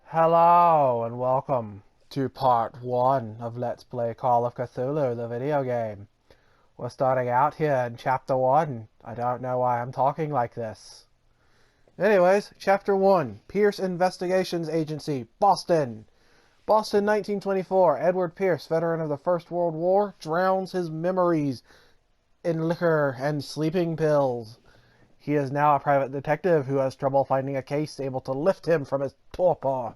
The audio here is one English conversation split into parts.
Hello and welcome to part 1 of Let's Play Call of Cthulhu, the video game. We're starting out here in chapter 1. I don't know why I'm talking like this. Anyways, chapter 1, Pierce Investigations Agency, Boston. Boston, 1924. Edward Pierce, veteran of the First World War, drowns his memories in liquor and sleeping pills. He is now a private detective who has trouble finding a case able to lift him from his torpor.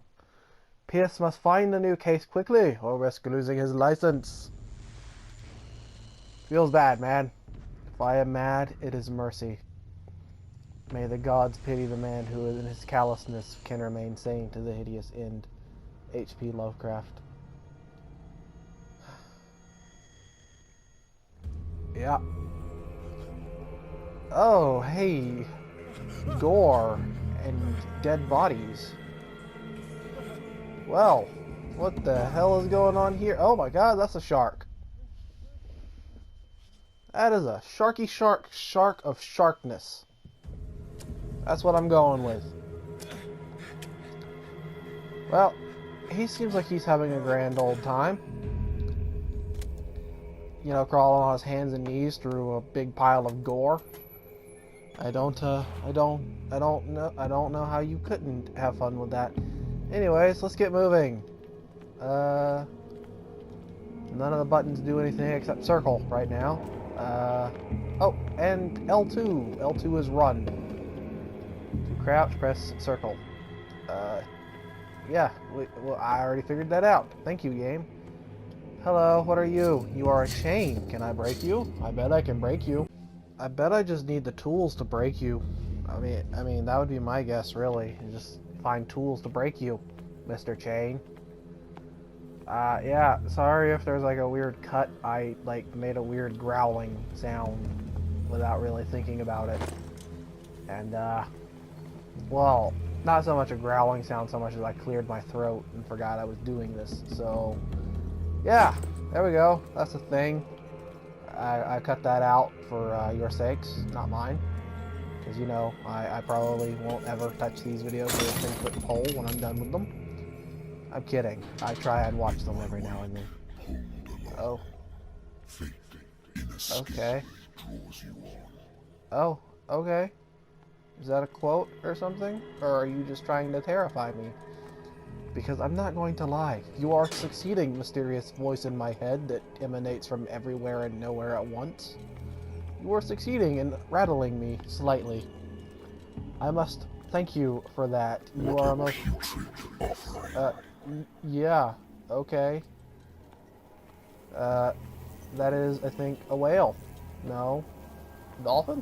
Pierce must find a new case quickly or risk losing his license. Feels bad, man. If I am mad, it is mercy. May the gods pity the man who in his callousness can remain sane to the hideous end. H.P. Lovecraft. Yeah. Oh, hey. Gore and dead bodies. Well, what the hell is going on here? Oh my god, that's a shark. That is a shark of sharkness. That's what I'm going with. Well, he seems like he's having a grand old time. You know, crawling on his hands and knees through a big pile of gore. I don't know how you couldn't have fun with that. Anyways, let's get moving. None of the buttons do anything except circle right now. Oh, and L2. L2 is run. To crouch, press circle. Yeah, well, I already figured that out. Thank you, game. Hello, what are you? You are a chain. Can I break you? I bet I can break you. I bet I just need the tools to break you. I mean, that would be my guess, really. Just find tools to break you, Mr. Chain. Yeah, sorry if there's like a weird cut. I made a weird growling sound without really thinking about it. And, well, not so much a growling sound so much as I cleared my throat and forgot I was doing this. So, yeah, there we go. That's the thing. I cut that out for your sakes, not mine. Because, you know, I probably won't ever touch these videos with a 10-foot pole when I'm done with them. I'm kidding. I try and watch them every now and then. Oh. Okay. Oh, okay. Is that a quote or something? Or are you just trying to terrify me? Because I'm not going to lie. You are succeeding, mysterious voice in my head that emanates from everywhere and nowhere at once. You are succeeding in rattling me slightly. I must thank you for that. You are a most... yeah, okay. That is, I think, a whale. No. Dolphin?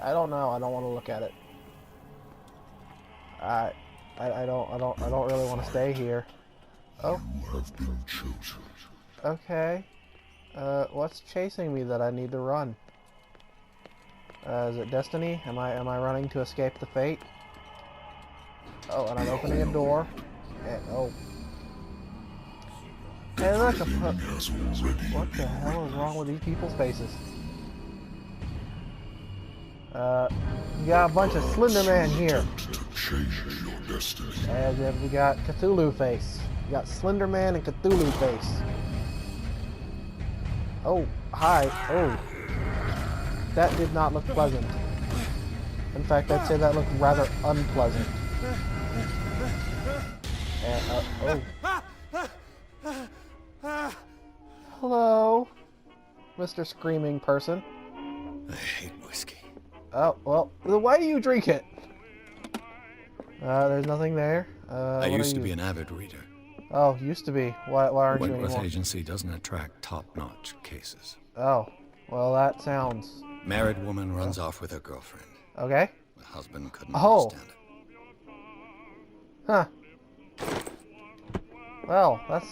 I don't know. I don't want to look at it. I don't really want to stay here. Oh. Okay. What's chasing me that I need to run? Is it destiny? Am I running to escape the fate? Oh, and I'm opening a door. And, oh. Hey, look! What the hell is wrong with these people's faces? You got a bunch of Slender Man here. And then we got Cthulhu face. You got Slender Man and Cthulhu face. Oh, hi. Oh. That did not look pleasant. In fact, I'd say that looked rather unpleasant. And, oh. Hello, Mr. Screaming Person. I hate whiskey. Oh, well, why do you drink it? There's nothing there. I used to be an avid reader. Oh, used to be. Why aren't you Wentworth anymore? Agency doesn't attract top-notch cases. Oh, well, that sounds... Married woman runs off with her girlfriend. Okay. The husband couldn't Oh. understand it. Huh. Well, that's...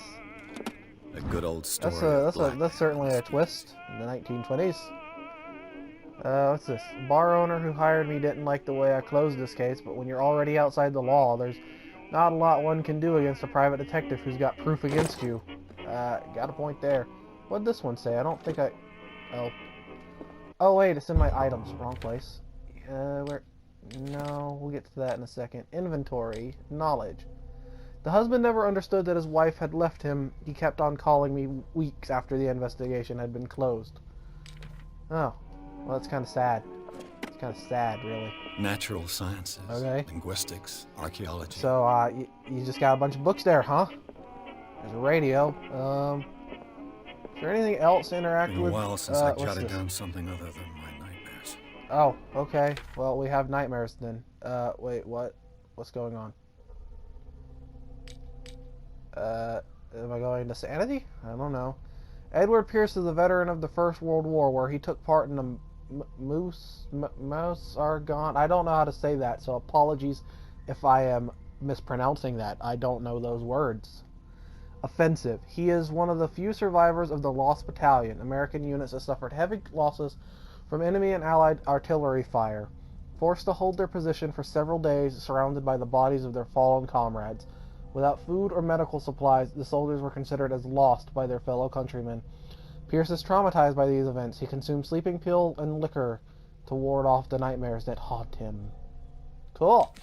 A good old story. That's certainly a twist in the 1920s. What's this? Bar owner who hired me didn't like the way I closed this case, but when you're already outside the law, there's not a lot one can do against a private detective who's got proof against you. Got a point there. What'd this one say? I don't think I... Oh. Oh, wait, it's in my items. Wrong place. Where... No, we'll get to that in a second. Inventory. Knowledge. The husband never understood that his wife had left him. He kept on calling me weeks after the investigation had been closed. Oh, well, that's kind of sad. It's kind of sad, really. Natural sciences, Okay. linguistics, archaeology. So, you just got a bunch of books there, huh? There's a radio. Is there anything else to interact Been a with? while since I What's jotted this? down something other than my nightmares. Oh, okay. Well, we have nightmares then. Wait, what? What's going on? Am I going to sanity? I don't know. Edward Pierce is a veteran of the First World War, where he took part in the Mouse Argonne. I don't know how to say that, so apologies if I am mispronouncing that. I don't know those words. Offensive. He is one of the few survivors of the Lost Battalion, American units that suffered heavy losses from enemy and Allied artillery fire. Forced to hold their position for several days, surrounded by the bodies of their fallen comrades. Without food or medical supplies, the soldiers were considered as lost by their fellow countrymen. Pierce is traumatized by these events. He consumes sleeping pills and liquor to ward off the nightmares that haunt him. Cool.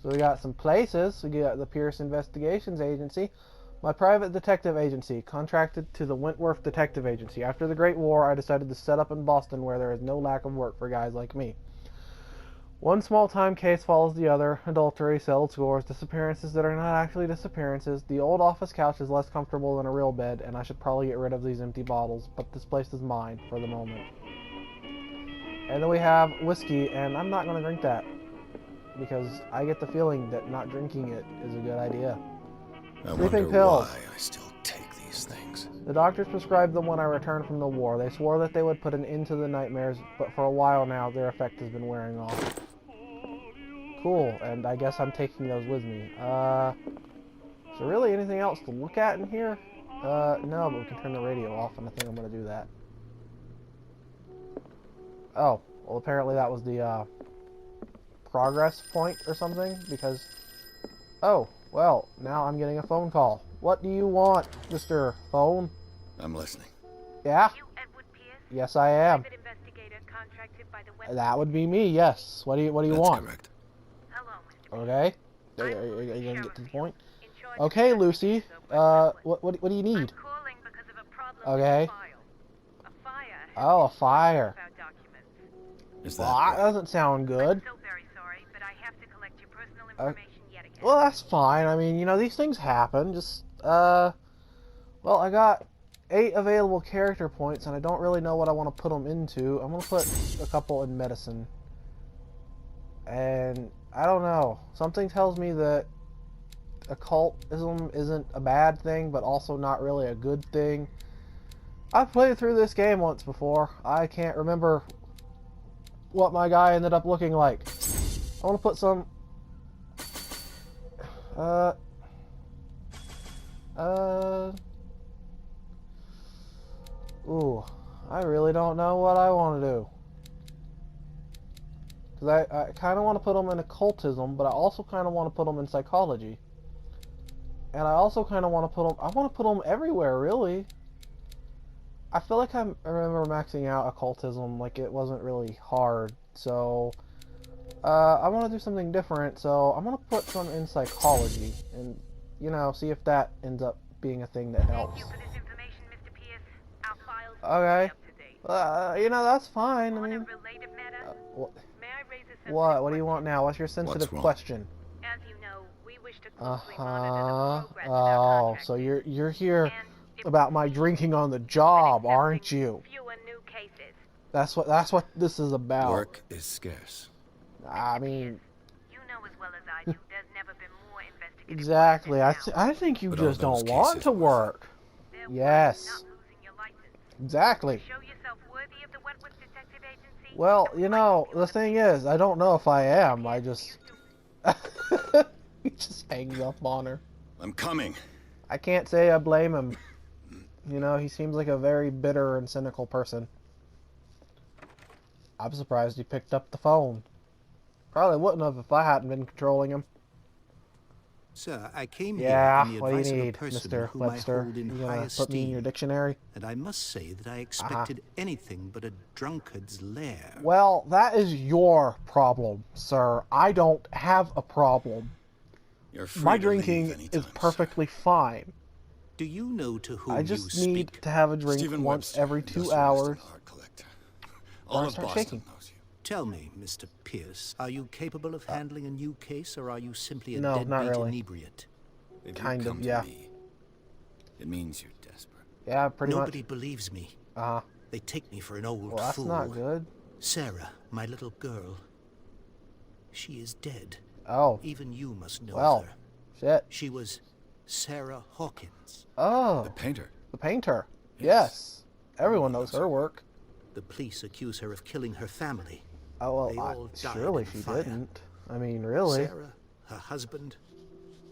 So we got some places. We got the Pierce Investigations Agency. My private detective agency, contracted to the Wentworth Detective Agency. After the Great War, I decided to set up in Boston, where there is no lack of work for guys like me. One small-time case follows the other. Adultery, settled scores, disappearances that are not actually disappearances. The old office couch is less comfortable than a real bed, and I should probably get rid of these empty bottles, but this place is mine for the moment. And then we have whiskey, and I'm not going to drink that, because I get the feeling that not drinking it is a good idea. I Sleeping wonder pills. why I still take these things. The doctors prescribed them when I returned from the war. They swore that they would put an end to the nightmares, but for a while now, their effect has been wearing off. Cool, and I guess I'm taking those with me. Is there really anything else to look at in here? No, but we can turn the radio off, and I think I'm going to do that. Oh, well, apparently that was the, progress point or something, because... Oh, well, now I'm getting a phone call. What do you want, Mr. Phone? I'm listening. Yeah? You Edward Pierce? Yes, I am. Private investigator contracted by the West. That would be me, yes. What do you That's want? correct. Hello, Mr. Okay. Are I'm you Lucy gonna get to the point? in charge Okay, of Lucy. investigations over at Westwood. What do you need? I'm calling because of a problem Okay. with the file. A fire. has Oh, a been fire. of our documents. Is Well, that that right? doesn't sound good. I'm so very sorry, but I have to collect your personal information yet again. Well, that's fine. I mean, you know, these things happen. Just, well, I got 8 available character points, and I don't really know what I want to put them into. I'm going to put a couple in medicine. And, I don't know. Something tells me that occultism isn't a bad thing, but also not really a good thing. I've played through this game once before. I can't remember what my guy ended up looking like. I want to put some... Ooh, I really don't know what I want to do. Because I kind of want to put them in occultism, but I also kind of want to put them in psychology. And I also kind of want to put them... I want to put them everywhere, really. I feel like I remember maxing out occultism, like it wasn't really hard. So, I want to do something different, so I'm going to put some in psychology. And, you know, see if that ends up being a thing that helps. Thank you for this information, Mr. Pierce. Our files Okay. are up to date. You know, that's fine. I On a mean... related matter, may I raise a sensitive What do you want question? now? What's your sensitive wrong? question? As you know, we wish to closely monitor Uh-huh. the progress of our Oh, contract. so you're here And if about my drinking on the job, aren't you? fewer new cases. That's what this is about. Work is scarce. I mean, You know as well as I do, there's never been more investigative work exactly. than I now. think you But are just don't those want cases to worth it? work. They're Yes. worth not losing your license. Exactly. Show yourself worthy of the Wentworth Detective Agency. Well, and you we'd like know, to see the what thing is, I don't know if I am. I just... used to. He just hangs up on her. I'm coming. I can't say I blame him. You know, he seems like a very bitter and cynical person. I'm surprised he picked up the phone. Probably wouldn't have if I hadn't been controlling him. Sir, I came Yeah, here on the what do advice you of a need, person Mr. whom Webster? I hold in You high gonna put me in your esteem, dictionary? and I must say that I expected anything but a drunkard's lair. Well, that is your problem, sir. I don't have a problem. You're free My to leave drinking anytime, is perfectly fine. Do you know to whom I you just speak? need to have a drink Stephen once Webster, every 2 industrialist hours. and art collector. Or I All of start Boston shaking. knows you. Tell me, Mr. Pierce, are you capable of handling a new case, or are you simply a No, not deadbeat really. inebriate? If Kind you of, come yeah. to me, it means you're desperate. Yeah, pretty Nobody much. believes me. Uh-huh. They take me for an old Well, that's fool. not good. Sarah, my little girl, she is dead. Oh, Even you must know well, of her. shit. She was Sarah Hawkins. Oh, The painter. the painter. Yes. Yes. Everyone knows knows her her work. The police accuse her of killing her family. Oh, They well, all died surely in she fire. didn't. I mean, really? Sarah, her husband,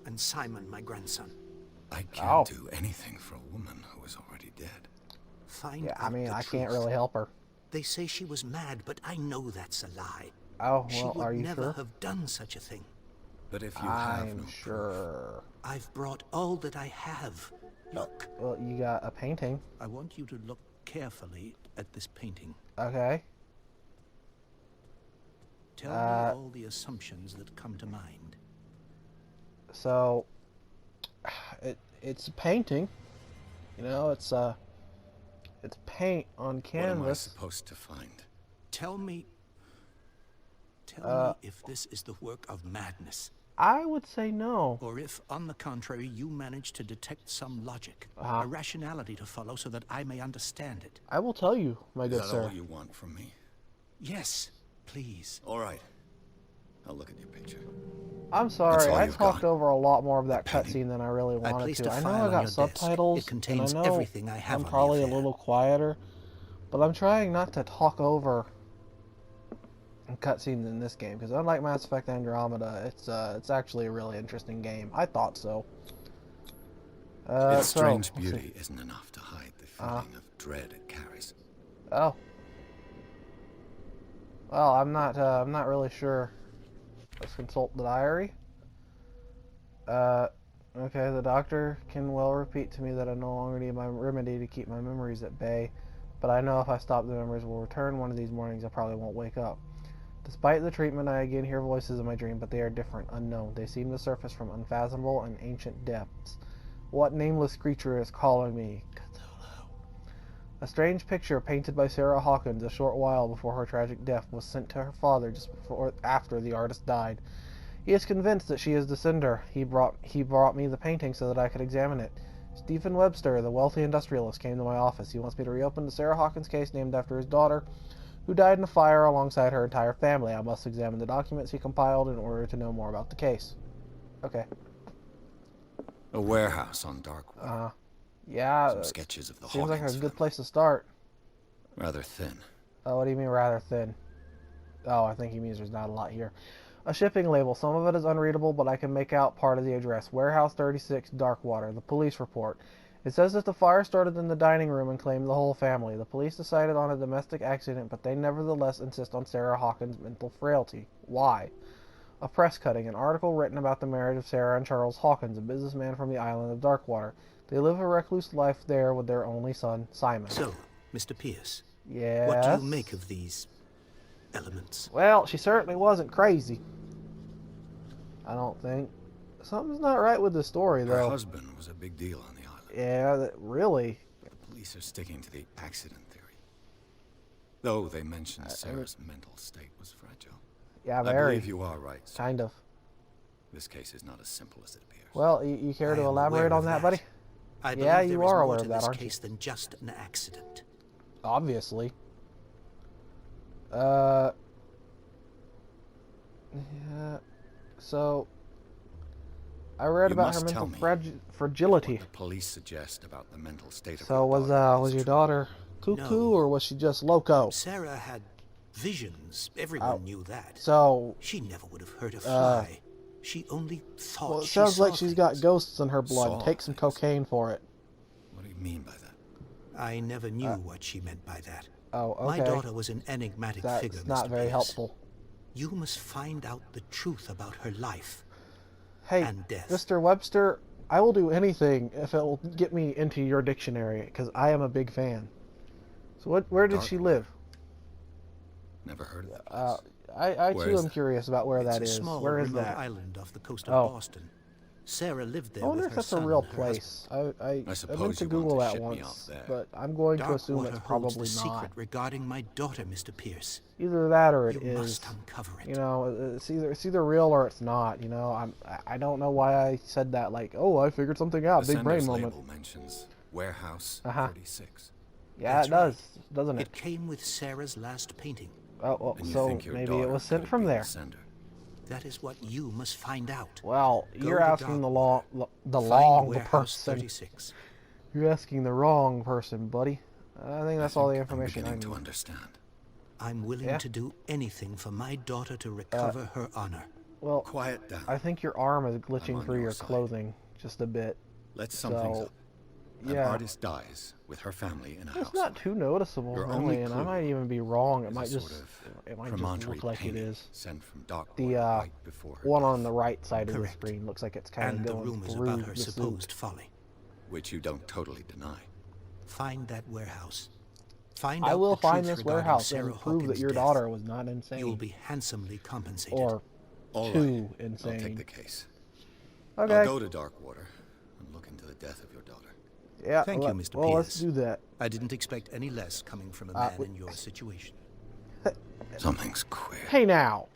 and Simon, my grandson. I can't Oh. do anything for a woman who is already dead. Find Yeah, I out mean, the I truth. can't really help her. They say she was mad, but I know that's a lie. Oh, She well, would are you never sure? have done such a thing. But if you have I'm no proof, sure. I've brought all that I have. Look, Well, you got a painting. I want you to look carefully at this painting. Okay. Tell me all the assumptions that come to mind. So, it's a painting. You know, it's paint on what am I canvas. supposed to find? Tell me if this is the work of madness, I would say no. or if, on the contrary, you manage to detect some logic, Uh-huh. a rationality to follow so that I may understand it. I will tell you, my Is good that sir. all you want from me? Yes, please. All right. I'll look at your picture. I'm sorry, all I you've talked got? over a lot more of that painting? cutscene than I really I wanted placed to. a I know file I on got your desk. subtitles, It contains and I know everything I have I'm on the probably a affair. little quieter, but I'm trying not to talk over cutscenes in this game because unlike Mass Effect Andromeda, it's actually a really interesting game. I thought so. Its strange let's see. beauty isn't enough to hide the feeling of dread it carries. Oh. Well, I'm not really sure. Let's consult the diary. Okay, the doctor can well repeat to me that I no longer need my remedy to keep my memories at bay, but I know if I stop, the memories will return one of these mornings. I probably won't wake up. Despite the treatment, I again hear voices in my dream, but they are different, unknown. They seem to surface from unfathomable and ancient depths. What nameless creature is calling me? Cthulhu. A strange picture painted by Sarah Hawkins a short while before her tragic death was sent to her father just after the artist died. He is convinced that she is the sender. He brought me the painting so that I could examine it. Stephen Webster, the wealthy industrialist, came to my office. He wants me to reopen the Sarah Hawkins case named after his daughter, who died in a fire alongside her entire family. I must examine the documents he compiled in order to know more about the case. Okay. A warehouse on Darkwood. Yeah. Some sketches of the Seems like a Hawkins good family. place to start. Rather thin. What do you mean rather thin? Oh, I think he means there's not a lot here. A shipping label. Some of it is unreadable, but I can make out part of the address. Warehouse 36, Darkwater. The police report. It says that the fire started in the dining room and claimed the whole family. The police decided on a domestic accident, but they nevertheless insist on Sarah Hawkins' mental frailty. Why? A press cutting. An article written about the marriage of Sarah and Charles Hawkins, a businessman from the island of Darkwater. They live a recluse life there with their only son, Simon. So, Mr. Pierce, Yes? what do you make of these elements? Well, she certainly wasn't crazy. I don't think. Something's not right with the story, Her though. husband was a big deal on the island. Yeah, really. Police are sticking to the accident theory. Though they mentioned Sarah's mental state was fragile. Yeah, I very. believe you are right, sir. Kind of. This case is not as simple as it appears. Well, you care I to am elaborate aware on of that, buddy? I Yeah, believe you there is are more aware to of that, this aren't you? case than just an accident. Obviously. Yeah. So, I read You about her must tell mental me fragility. What the police suggest about the mental state of So your was daughter is your true. daughter cuckoo, No. or was she just loco? Sarah had visions. Everyone knew that. So, She never would have hurt a fly. She only thought well, it she sounds saw like she's got things. ghosts in her blood. Saw Take some things. cocaine for it. What do you mean by that? I never knew what she meant by that. Oh, My okay. daughter was an enigmatic figure, That's not Mr. very Pierce. helpful. You must find out the truth about her life. Hey, And death. Mr. Webster, I will do anything if it will get me into your dictionary, because I am a big fan. So where did she Darkwood. live? Never heard of that place. I Where too is am that? curious about where It's that a is. small, Where is remote that? island off the coast of Oh. Boston. Sarah lived I there wonder with if her that's a son real and her husband. place. I meant suppose to you want Google to that ship me once, off there. but I'm going to assume it's Darkwater holds probably the not. secret regarding my daughter, Mr. Pierce. Either that or it You is. must uncover it. You know, it's either real or it's not. You know, I don't know why I said that. Like, oh, I figured something out. The Big brain sender's moment. label mentions Warehouse Uh-huh. 36. Yeah, That's it does, right. doesn't it? It came with Sarah's last painting. Oh, well, And you so think your maybe it daughter was could sent have from been there. the sender? That is what you must find out. Well, Go you're to asking the Find wrong Warehouse person. 36. You're asking the wrong person, buddy. I think that's all the information I I'm beginning to need. understand. I'm willing Yeah? to do anything for my daughter to recover her honor. Well, Quiet down. I think your arm is I'm glitching on through your your side. clothing just a bit. Let's sum things So, up. An yeah. artist dies with her family in a house. It's not too noticeable, Your really, only and I clue might even be wrong. It is might a just, sort of it might just promontory look like it painting is. sent from Darkwater The right before her one death, on the right side of the Correct. screen looks like it's kind And of the going rumors through about her the suit. supposed folly. which you don't totally deny. Find that warehouse. Find I out will the find truth this regarding warehouse Sarah and prove that Hawkins' your death. daughter was not insane. You will be handsomely compensated. Or All too right, insane. I'll take the case. Okay. I'll go to Darkwater and look into the death of your daughter. Yeah. Thank you, Mr. Well, let's Pierce. do that. I didn't expect any less coming from a man in your situation. Something's queer, Hey, now.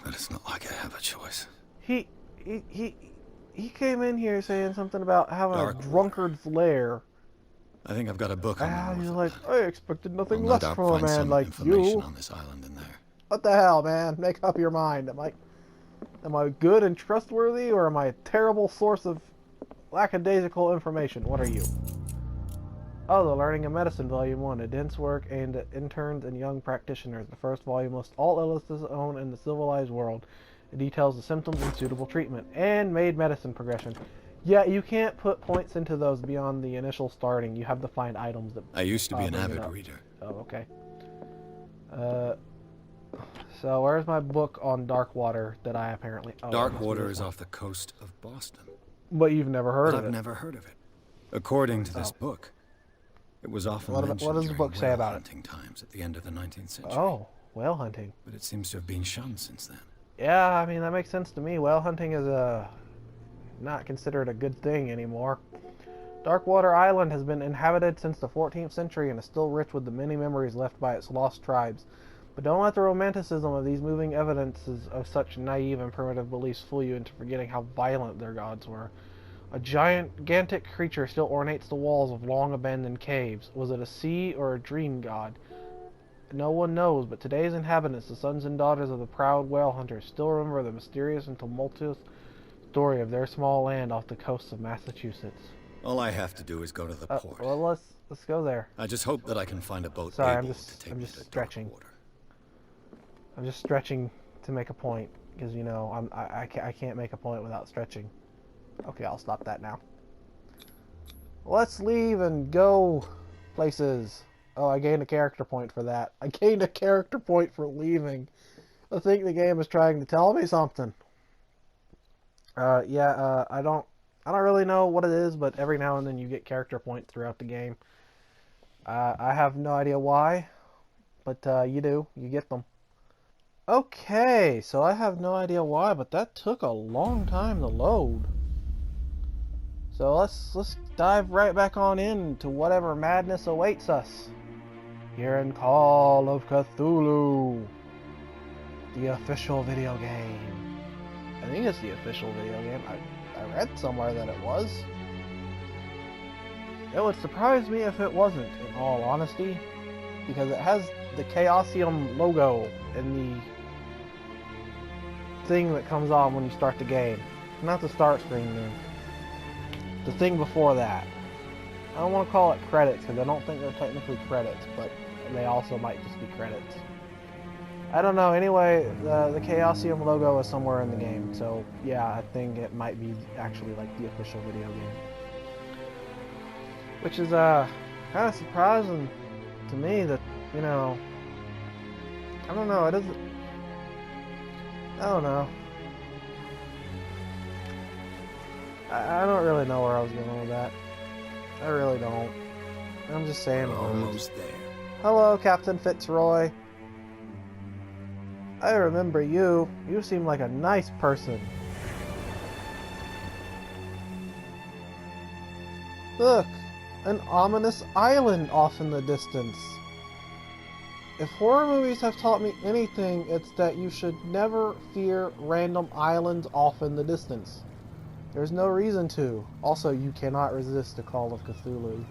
but it's not like I have a choice. He came in here saying something about having a Dark drunkard's lair. I think I've got a book on the Ah, North he's like, Atlantic. I expected nothing I'll no less doubt from a find man some like information you. on this island in there. What the hell, man? Make up your mind. Am I good and trustworthy, or am I a terrible source of lackadaisical information? What are you? Oh, the Learning of Medicine, Volume 1, a dense work aimed at interns and young practitioners. The first volume lists all illnesses known in the civilized world. It details the symptoms and suitable treatment, and made medicine progression. Yeah, you can't put points into those beyond the initial starting. You have to find items that... I used to be an bring it avid up. reader. Oh, okay. So where's my book on Darkwater that I apparently... Oh, Darkwater is off the coast of Boston. But you've never heard But of I've it. never heard of it. According to this book, it was often What mentioned does the during book say whale about it? hunting times at the end of the 19th century. Oh, whale hunting. But it seems to have been shunned since then. Yeah, I mean, that makes sense to me. Whale hunting is not considered a good thing anymore. Darkwater Island has been inhabited since the 14th century and is still rich with the many memories left by its lost tribes. But don't let the romanticism of these moving evidences of such naive and primitive beliefs fool you into forgetting how violent their gods were. A gigantic creature still ornates the walls of long-abandoned caves. Was it a sea or a dream god? No one knows, but today's inhabitants, the sons and daughters of the proud whale hunters, still remember the mysterious and tumultuous story of their small land off the coast of Massachusetts. All I have to do is go to the port. Well, let's go there. I just hope that I can find a boat Sorry, able to take I'm me just to stretching. Darkwater. I'm just stretching to make a point because you know I can't make a point without stretching. Okay, I'll stop that now. Let's leave and go places. Oh, I gained a character point for that. I gained a character point for leaving. I think the game is trying to tell me something. I don't really know what it is, but every now and then you get character points throughout the game. I have no idea why, but you do. You get them. Okay, so I have no idea why, but that took a long time to load. So let's dive right back on into whatever madness awaits us here in Call of Cthulhu, the official video game. I think it's the official video game. I read somewhere that it was. It would surprise me if it wasn't, in all honesty, because it has the Chaosium logo in the thing that comes on when you start the game. Not the start screen, the thing before that. I don't want to call it credits because I don't think they're technically credits, but they also might just be credits. I don't know. Anyway, the Chaosium logo is somewhere in the game, so yeah, I think it might be actually like the official video game. Which is kind of surprising to me that, you know, I don't know, it doesn't, I don't know. I don't really know where I was going with that. I really don't. I'm just saying. We're almost there. Hello, Captain Fitzroy. I remember you. You seem like a nice person. Look, an ominous island off in the distance. If horror movies have taught me anything, it's that you should never fear random islands off in the distance. There's no reason to. Also, you cannot resist the Call of Cthulhu.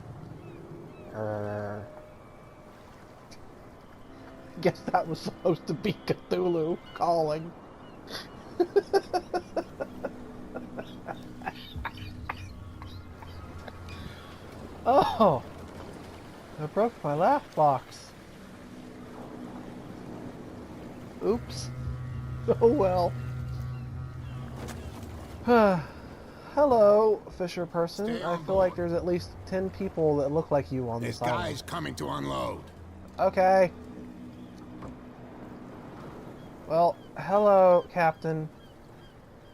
Guess that was supposed to be Cthulhu calling. Oh! I broke my laugh box. Oops. Oh well. Hello, Fisher person. I feel like there's at least 10 people that look like you on this island. This guy's coming to unload. Okay. Well, hello, Captain.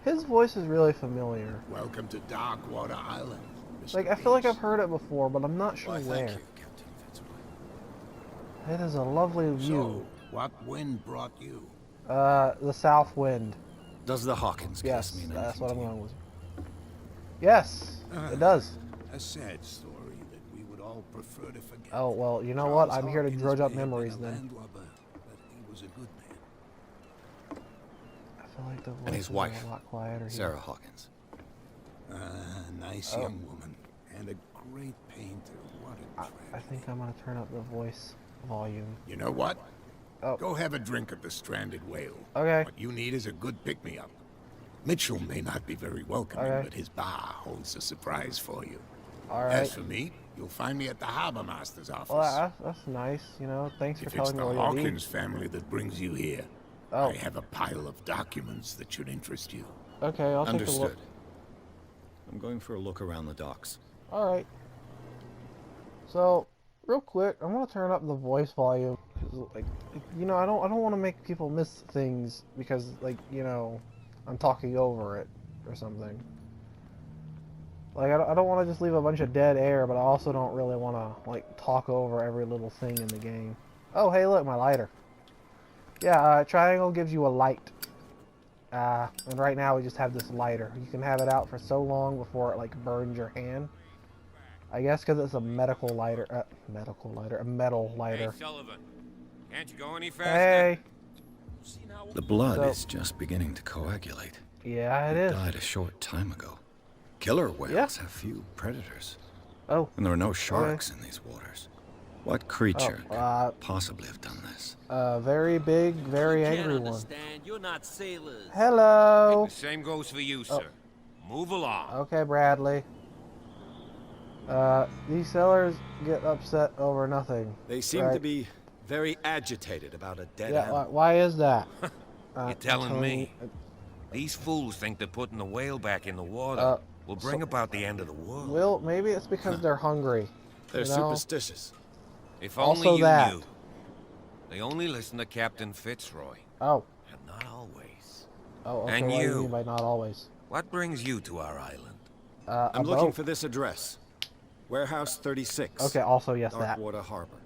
His voice is really familiar. Welcome to Darkwater Island, Mr. Like, I feel like Peace. I've heard it before, but I'm not sure Why, where. thank you, Captain Fitzroy. It is a lovely view. So, what wind brought you? The south wind. Does the Hawkins Yes, case mean that's anything what I'm to you? going with. Yes, it does. A sad story that we would all prefer to forget. Oh, well, you know what? Charles I'm here to Hawkins drudge up may have been memories a then. landlubber, but he was a good man. I feel like the voice And his is wife, a lot quieter here. Sarah Hawkins. Nice young woman and a great painter. What a I tragedy. think I'm gonna turn up the voice volume. You know what? Oh. Go have a drink at the Stranded Whale. Okay. What you need is a good pick-me-up. Mitchell may not be very welcoming, Okay. but his bar holds a surprise for you. All right. As for me, you'll find me at the Harbor Master's office. Well, that's nice. You know, thanks for If it's telling me the where you'll be. Hawkins family that brings you here, Oh. I have a pile of documents that should interest you. Okay, I'll take a look. Understood. I'm going for a look around the docks. All right. So, real quick, I'm gonna turn up the voice volume. 'Cause, like, you know, I don't want to make people miss things because, like, you know, I'm talking over it or something. Like, I don't want to just leave a bunch of dead air, but I also don't really want to, like, talk over every little thing in the game. Oh, hey, look, my lighter. Yeah, triangle gives you a light. And right now we just have this lighter. You can have it out for so long before it, like, burns your hand. I guess because it's a medical lighter. A metal lighter. Hey, Sullivan. Can't you go any faster? Hey! The blood So- is just beginning to coagulate. Yeah, it It is. died a short time ago. Killer whales have few predators. Oh, And there are no sharks in these waters. What creature Oh, could possibly have done this? a very big, very Can't angry one. understand. You're not sailors. Hello! The same goes for you, sir. Move along. Okay, Bradley. These sailors get upset over nothing. They seem right? to be very agitated about a dead Yeah, animal. why is that? You're telling me? These fools think that putting the whale back in the water will bring about the end of the world. Will, maybe it's because they're hungry. They're you know? superstitious. If Also only you that. knew. They only listen to Captain Fitzroy, Oh. and not always. Oh, okay, And what do you you. mean by not always? What brings you to our island? A I'm looking boat. for this address. Warehouse 36. Okay, also yes, that. Darkwater Harbor.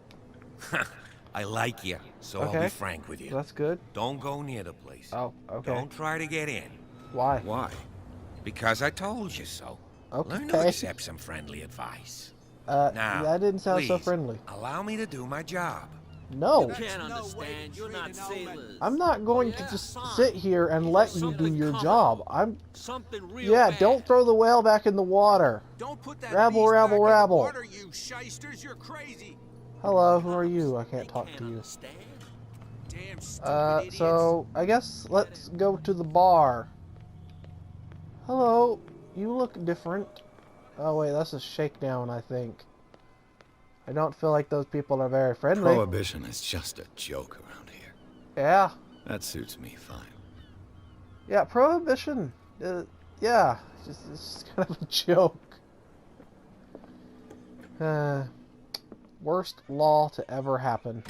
I like you, so I'll Okay. be frank with you. That's good. Don't go near the place. Oh, okay. Don't try to get in, Why? Why? because I told you so. Learn to Okay. accept some friendly advice. Now, Now, that didn't sound so please, friendly. Allow me to do my job. No, Can't understand. You're not sailors. I'm not going to just sit here and let you do Something your coming. job. I'm. Something real Yeah, bad. don't throw the whale back in the water. Don't put that Rabble, beast rabble, back in the rabble. water, you shysters. You're crazy. Hello, who are you? I They can't talk can't to you. understand. Damn stupid idiots. So I guess let's go to the bar. Hello, you look different. Oh wait, that's a shakedown, I think. I don't feel like those people are very friendly. Prohibition is just a joke around here. Yeah, That suits me fine. yeah, prohibition. Yeah, it's just kind of a joke. Worst law to ever happen.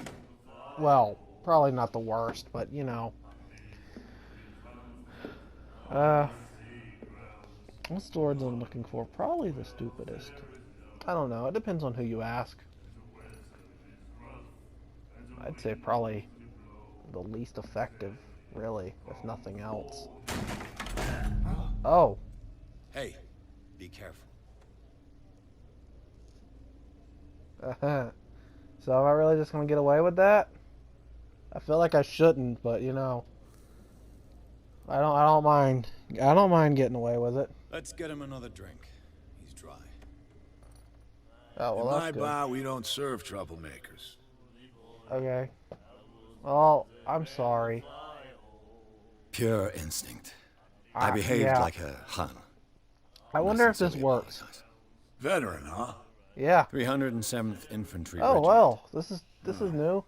Well, probably not the worst, but you know. What's the words I'm looking for? Probably the stupidest. I don't know. It depends on who you ask. I'd say probably the least effective, really, if nothing else. Oh. Hey, be careful. So am I really just gonna get away with that? I feel like I shouldn't, but you know, I don't mind. I don't mind getting away with it. Let's get him another drink. He's dry. Oh well, In that's my good. bar, we don't serve troublemakers. Okay. Well, I'm sorry. Pure instinct. I behaved yeah. like a Hun. I wonder if this works. Veteran, huh? Yeah. 307th Infantry Oh Regiment. well, this is new.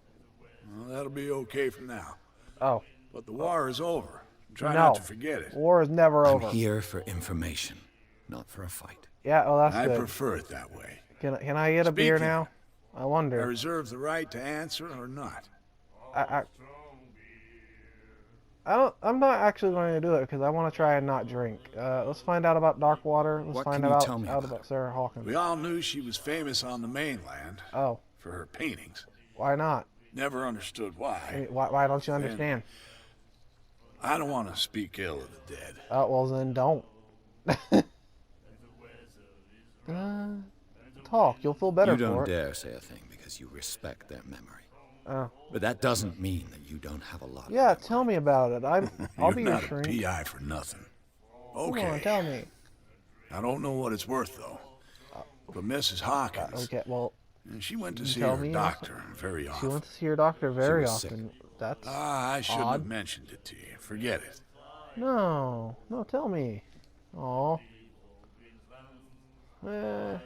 Well, that'll be okay for now. Oh. But the war is over. Try No. not to forget it. War is never I'm over. here for information, not for a fight. Yeah, well that's I good. prefer it that way. Can I get a beer Speaking- now? I I wonder. reserve the right to answer or not. I'm not actually going to do it because I want to try and not drink. Let's find out about Darkwater. Let's What find can you out tell me about about Sarah Hawkins. We all knew she was famous on the mainland Oh, for her paintings. why not? Never understood I why. mean, why don't you understand? I don't want to speak ill of the dead. Oh, well then don't. Talk. You'll feel better You don't for it. dare say a thing because you respect their memory. Oh. But that doesn't mean that you don't have a lot of Yeah, memory. tell me about it. I'll You're be your not a shrink. PI for nothing. Come on, Okay. tell me. I don't know what it's worth, though. But Mrs. Hawkins, Okay, well, she went to you see tell her me doctor very she often. went to see her doctor very was sick. often. That's I shouldn't odd. have mentioned it to you. Forget it. No, tell me. Aw. Her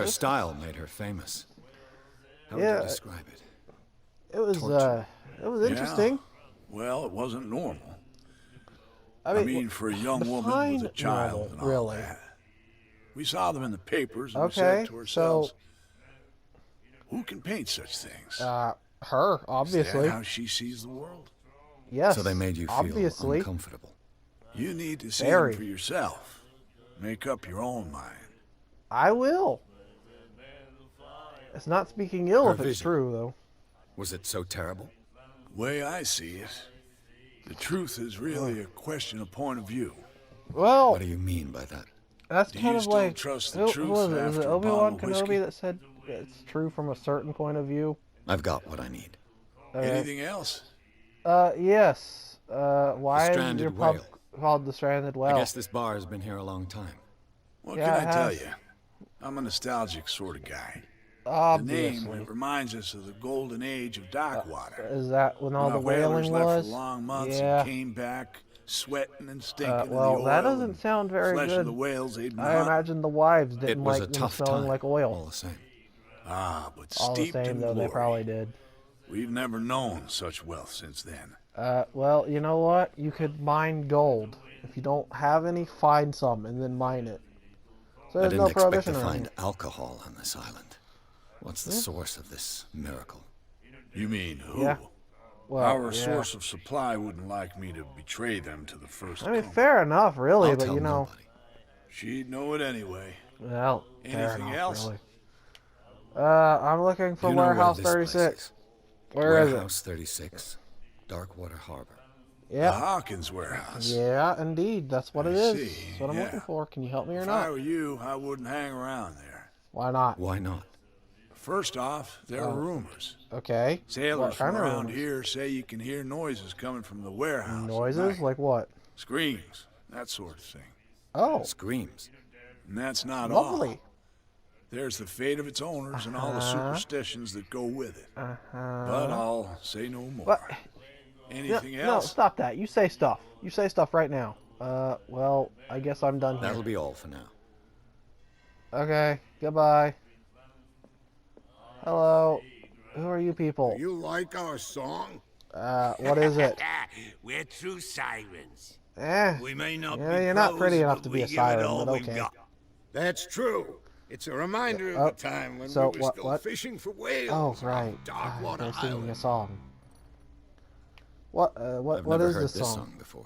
style made her famous. How would Yeah. you describe it? It was Torture. it was interesting. Well, it wasn't normal. I I mean, mean, for a young woman define with a child normal, and all really. that. We saw them in the papers and we Okay, said to ourselves, so who can paint such things? her Is obviously. that how she sees the world? Yes. So they made you feel obviously. uncomfortable. You need to see Very. them for yourself. Make up your own mind. I will. It's not speaking ill Her if it's vision. true though. Was it so terrible? Way I see it, the truth is really a question of point of view. Well, What do you mean by that? that's Do kind you of still like trust the who truth was it? Is it after a Obi-Wan bottle of whiskey? Kenobi that said it's true from a certain point of view? I've got what I need. Okay. Anything else? Yes. Why is stranded your pub whale. called the Stranded Whale? I guess this bar has been here a long time. What Yeah, can it I tell has. you? I'm a nostalgic sort of guy. The Obviously. name reminds us of the golden age of Darkwater. Is that when all When the our whalers whaling left was? for long months Yeah. and came back sweating and stinking Well, in the that oil doesn't and sound very flesh good. of the whales they'd been I hunting. imagine the wives It didn't was like a them tough smelling time, like all oil. the same. Ah, but All the steeped same, in though, glory. they probably did. We've never known such wealth since then. Well, you know what? You could mine gold. If you don't have any, find some and then mine it. So I there's didn't no expect to prohibition around find here. alcohol on this island. What's the source of this miracle? You mean who? Yeah. Well, Our yeah. source of supply wouldn't like me to betray them to the first I mean, comer. fair enough, really, I'll but tell you know, nobody. She'd know it anyway. well, fair Anything enough, else? really. I'm looking for You know where Warehouse this place 36. is? Where is it? Warehouse 36, Darkwater Harbor. The Yeah. Hawkins warehouse. Yeah, indeed. That's what it I is. see, That's what I'm yeah. looking for. Can you help me or If I not? were you, I wouldn't hang around there. Why not? Why not? First off, there are rumors. Okay. Sailors What from kind of around rumors? here say you can hear noises coming from the warehouse. at Noises? night. Like what? Screams, that sort of thing. Oh, Screams. And that's not lovely. all. There's the fate of its owners and all the superstitions that go with it. But I'll say no more. What? Anything No, else? stop that. You say stuff. You say stuff right now. Well, I guess I'm done here. That'll be all for now. Okay, goodbye. Hello. Who are you people? You like our song? What is it? We're true sirens. Eh. We may not Yeah, be you're not pros, pretty enough but to we be a give it siren, all but we've okay. got. That's true. It's a reminder of Oh, the time when so we were what- still what? fishing for whales. Oh, right. Darkwater They're singing Island. a song. What? I've What never is heard this song? before.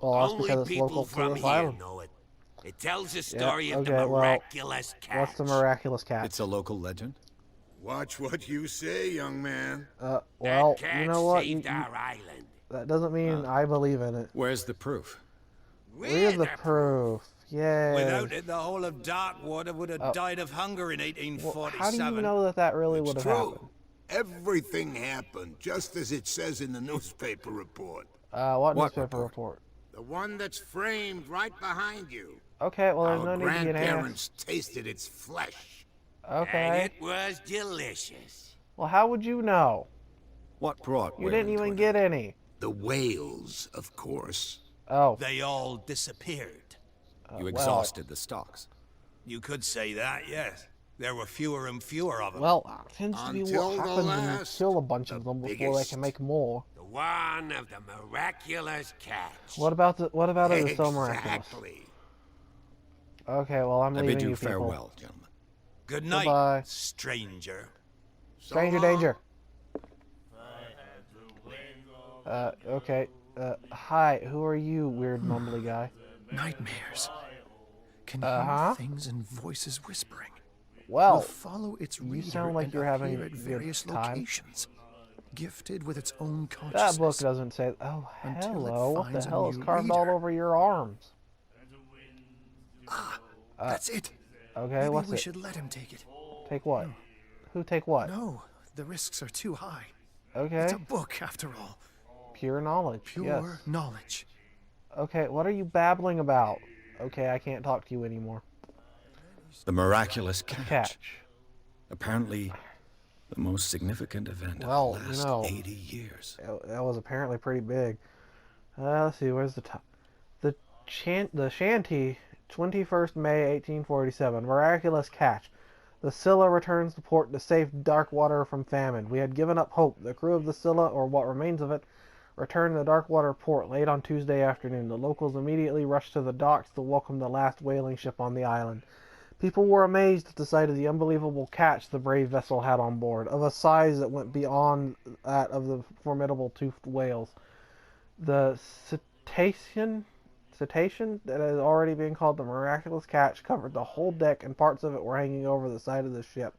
Well, that's Only because it's people local to from this here island. know it. It tells the story of okay, the well, miraculous catch. What's the miraculous catch? It's a local legend? Watch what you say, young man. That Well, catch you know what? saved our island. That doesn't mean I believe in it. Where's the proof? Where's the proof? Yay. Without it, the whole of Darkwater would have died of hunger in Well, 1847. how do you know that that really would It's have true. happened? Everything happened just as it says in the newspaper report. What What newspaper report? The one that's framed right behind you. Okay, well, there's Our no need to get ass. grandparents tasted its flesh. And Okay. it was delicious. Well, how would you know? What brought You Wayland didn't to even an get end? any. The whales, of course. Oh. They all disappeared. You well, exhausted the stocks. You could say that, yes. There were fewer and fewer of them. Well, tends to be Until what the happens when you last, kill a bunch of the them before they biggest. can make more. The one of the miraculous catch. What about it is so miraculous? Exactly. Okay, well, I'm I leaving bid you you people. farewell, gentlemen. Good night, Goodbye. stranger. Stranger So long. danger. Okay. Hi, who are you, weird mumbly guy? Nightmares. Can Uh-huh. hear things and voices whispering. Well, Will follow its you reader sound like and you're having appear a at good various time. locations, gifted with its own that consciousness. book doesn't say... Oh, Until it hello. What the finds a hell is new carved reader. all over your arms? That's it. Okay, Maybe what's we it? should let him take it. Take what? Who take what? No, the risks are too high. Okay. It's a book, after all. Pure knowledge. Pure Yes. knowledge. Okay, what are you babbling about? Okay, I can't talk to you anymore. The miraculous catch. Catch. Apparently, the most significant event Well, of the you last know, 80 years. That was apparently pretty big. Let's see, where's the top? The Shanty, 21st May 1847. Miraculous catch. The Scylla returns to port to save Darkwater from famine. We had given up hope. The crew of the Scylla, or what remains of it, returned to Darkwater port late on Tuesday afternoon. The locals immediately rushed to the docks to welcome the last whaling ship on the island. People were amazed at the sight of the unbelievable catch the brave vessel had on board, of a size that went beyond that of the formidable toothed whales. The cetacean that is already being called the miraculous catch covered the whole deck, and parts of it were hanging over the side of the ship.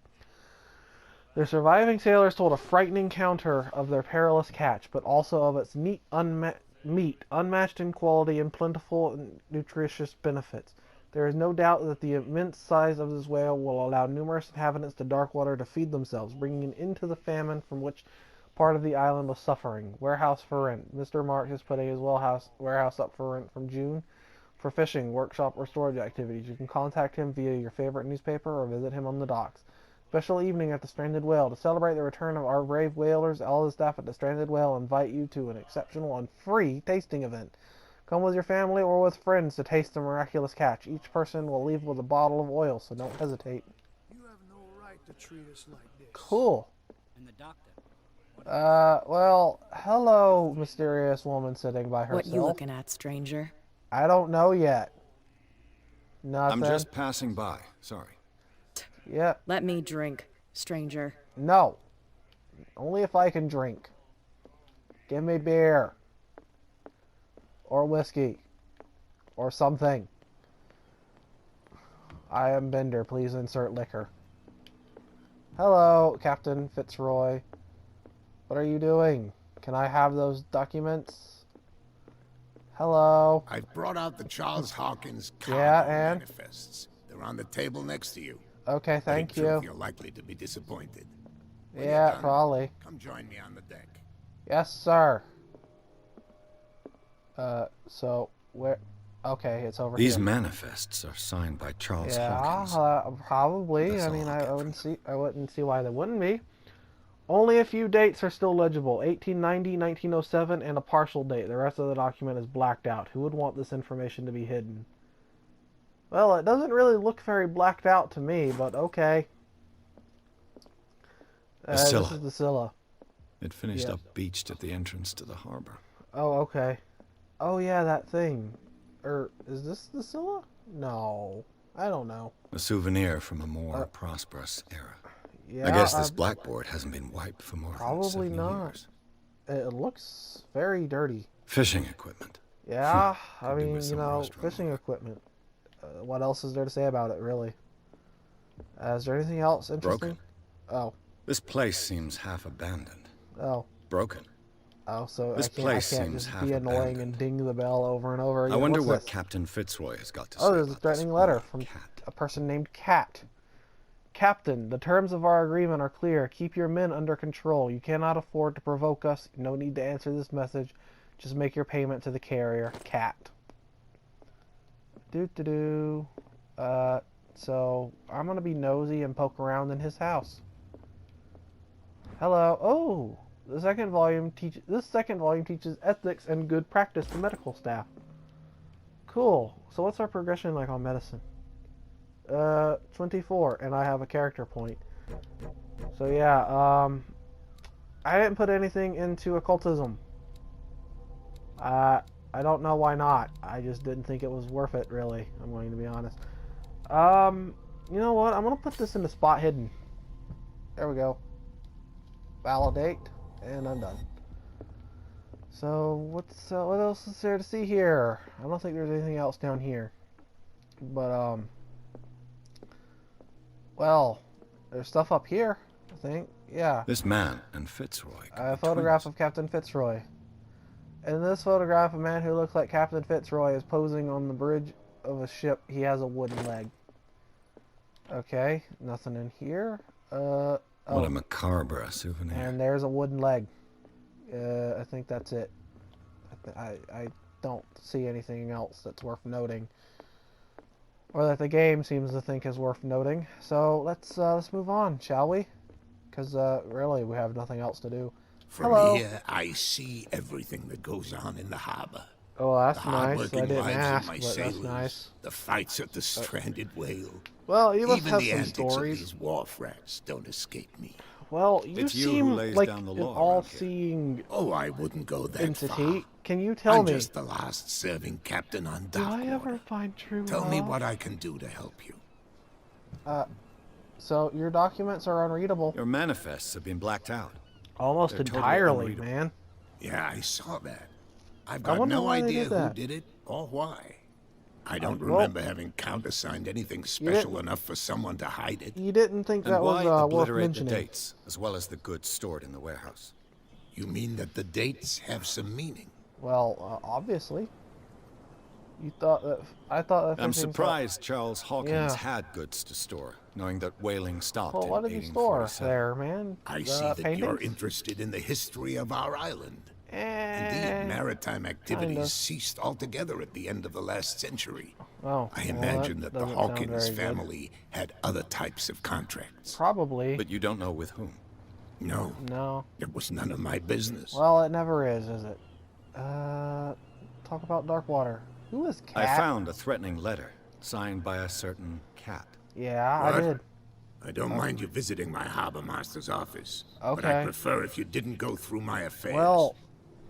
The surviving sailors told a frightening counter of their perilous catch, but also of its meat unmatched in quality and plentiful and nutritious benefits. There is no doubt that the immense size of this whale will allow numerous inhabitants of Darkwater to feed themselves, bringing an end to the famine from which part of the island was suffering. Warehouse for rent. Mr. Marks is putting his warehouse up for rent from June for fishing, workshop, or storage activities. You can contact him via your favorite newspaper or visit him on the docks. Special evening at the Stranded Whale. To celebrate the return of our brave whalers, all the staff at the Stranded Whale invite you to an exceptional and free tasting event. Come with your family or with friends to taste the miraculous catch. Each person will leave with a bottle of oil, so don't hesitate. You have no right to treat us like this. Cool. And the doctor. Well, hello, mysterious woman sitting by herself. What you looking at, stranger? I don't know yet. Nothing. I'm just passing by. Sorry. Yeah. Let me drink, stranger. No. Only if I can drink. Give me beer. Or whiskey. Or something. I am Bender. Please insert liquor. Hello, Captain Fitzroy. What are you doing? Can I have those documents? Hello. I've brought out the Charles Hawkins cargo Yeah, and? manifests. They're on the table next to you. Okay, thank Big truth, you. You're likely to be disappointed. When you're Yeah, done, probably. Come join me on the deck. Yes, sir. So, where... Okay, it's over These here. manifests are signed by Charles Yeah, Hawkins. probably. That's I all mean, I'll get from I wouldn't see why they wouldn't be. Only a few dates are still legible. 1890, 1907, and a partial date. The rest of the document is blacked out. Who would want this information to be hidden? Well, it doesn't really look very blacked out to me, but okay. This Scylla. is the Scylla. It finished Yes. up beached at the entrance to the harbor. Oh, okay. Oh, yeah, that thing. Is this the Scylla? No. I don't know. A souvenir from a more prosperous era. Yeah, I guess this blackboard hasn't been wiped for more probably than 7 not. years. It looks very dirty. Fishing equipment. Yeah, I Could do mean, with some rust fishing removal. equipment. What else is there to say about it, really? Is there anything else interesting? Broken. Oh, This place seems half abandoned. oh. Broken. Oh, so This I place can't seems just half be annoying and abandoned. ding the bell over and over again. I wonder What's what this? Captain Fitzroy has got to say Oh, there's a about threatening this letter woman from cat. a person named Cat. Captain, the terms of our agreement are clear. Keep your men under control. You cannot afford to provoke us. No need to answer this message. Just make your payment to the carrier. Cat. Doo-doo-doo. So I'm gonna be nosy and poke around in his house. Hello. Oh, this second volume teaches ethics and good practice to medical staff. Cool. So what's our progression like on medicine? 24, and I have a character point. So yeah, I didn't put anything into occultism. I don't know why not. I just didn't think it was worth it, really. I'm going to be honest. You know what? I'm gonna put this into spot hidden. There we go. Validate, and I'm done. So what else is there to see here? I don't think there's anything else down here. But well, there's stuff up here, I think. Yeah. This man and Fitzroy. A photograph of Captain Fitzroy. In this photograph, a man who looks like Captain Fitzroy is posing on the bridge of a ship. He has a wooden leg. Okay, nothing in here. What a macabre souvenir. And there's a wooden leg. I think that's it. I don't see anything else that's worth noting, or that the game seems to think is worth noting. So let's move on, shall we? Because really, we have nothing else to do. From here, I see everything that goes on in the harbor. Oh, that's The nice. I hard-working didn't lives ask, of my but that's sailors, nice. the fights at the stranded whale. Well, you must Even have the some antics stories. of these wharf rats don't escape me. Well, you It's you who seem lays like down the an law around all-seeing Oh, I wouldn't go that entity. far. Can you tell I'm me? just the last serving captain on Do I dock ever water. find true Tell love? me what I can do to help you. So your documents are unreadable. Your manifests have been blacked out. Almost They're totally entirely, unreadable. man. Yeah, I saw that. I've I got wonder no why they idea did who that. did it or why. I don't well, remember having countersigned anything special enough for someone to hide it. You didn't think And that why was worth obliterate the mentioning? dates, as well as the goods stored in the warehouse? You mean that the dates have some meaning? Well, obviously. You thought that I thought that. I'm fixing surprised Charles Hawkins Yeah. had goods to store, knowing that whaling stopped Well, in what did you store 1847. there, man? I The see that you're paintings? interested in the history of our island. Eh, Indeed, maritime activities kinda. ceased altogether at the end of the last century. Oh, I well, imagine that the doesn't sound Hawkins very good. family had other types of contracts. Probably. But you don't know with whom. No, No. it was none of my business. Well, it never is it? Talk about Darkwater. Who is Cat? I found a threatening letter, signed by a certain cat. Yeah, What? I did. I don't mind you visiting my harbor master's office, but Okay. I'd prefer if you didn't go through my affairs. Well,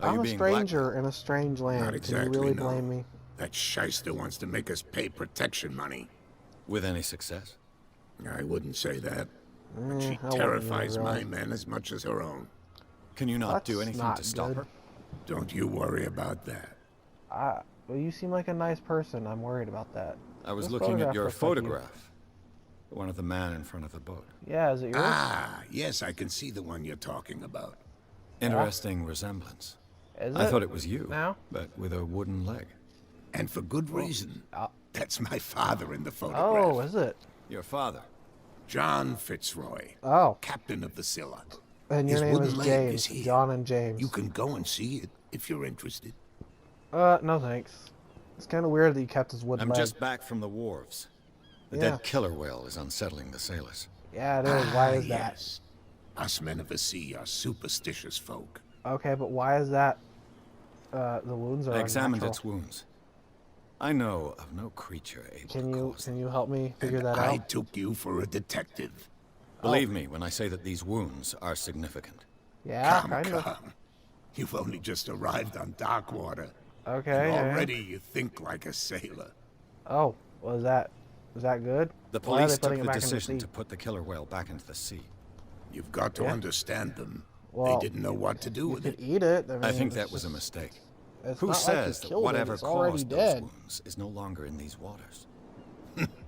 Are you I'm a being stranger in a strange land. Not exactly, Can you really no. blame me? That shyster wants to make us pay protection money. With any success? I wouldn't say that. But I she wouldn't terrifies either, my really. men as much as her own. Can you not do That's anything not to stop good. her? Don't you worry about that. Well, you seem like a nice person. I'm worried about that. I was This looking at photograph your looks like you. photograph. The one of the man in front of the boat. Yeah, is it yours? Ah, yes, I can see the one you're talking about. Interesting resemblance. Is I thought it was you, now? but with a wooden leg. And for good reason. That's my father in the photograph. Oh, is it? Your father. John Fitzroy, Oh, captain of the Scylla. and your His name wooden is leg James. is here. John and James. You can go and see it if you're interested. No thanks. It's kind of weird that you kept his wooden I'm leg. just back from the wharves. The Yeah. dead killer whale is unsettling the sailors. Yeah, it is. Why Ah, is that? yes. Us men of the sea are superstitious folk. Okay, but why is that? The wounds are I examined unnatural. its wounds. I know of no creature able Can to you cause can you help me figure And that I out? took you for a detective. Believe me when I say that these wounds are significant. Yeah, Come, kind of. come. You've only just arrived on dock water. Okay. And yeah. already you think like a sailor. Oh, was that good? The Why are they police putting took it the back in the decision sea? to put the killer whale back into the sea. You've got to Yeah. understand them. Well, they didn't know what to do You with could it. eat it. I, I mean, think it's that was a just- mistake. It's Who not like says you that killed it, whatever it's already caused dead. those wounds is no longer in these waters?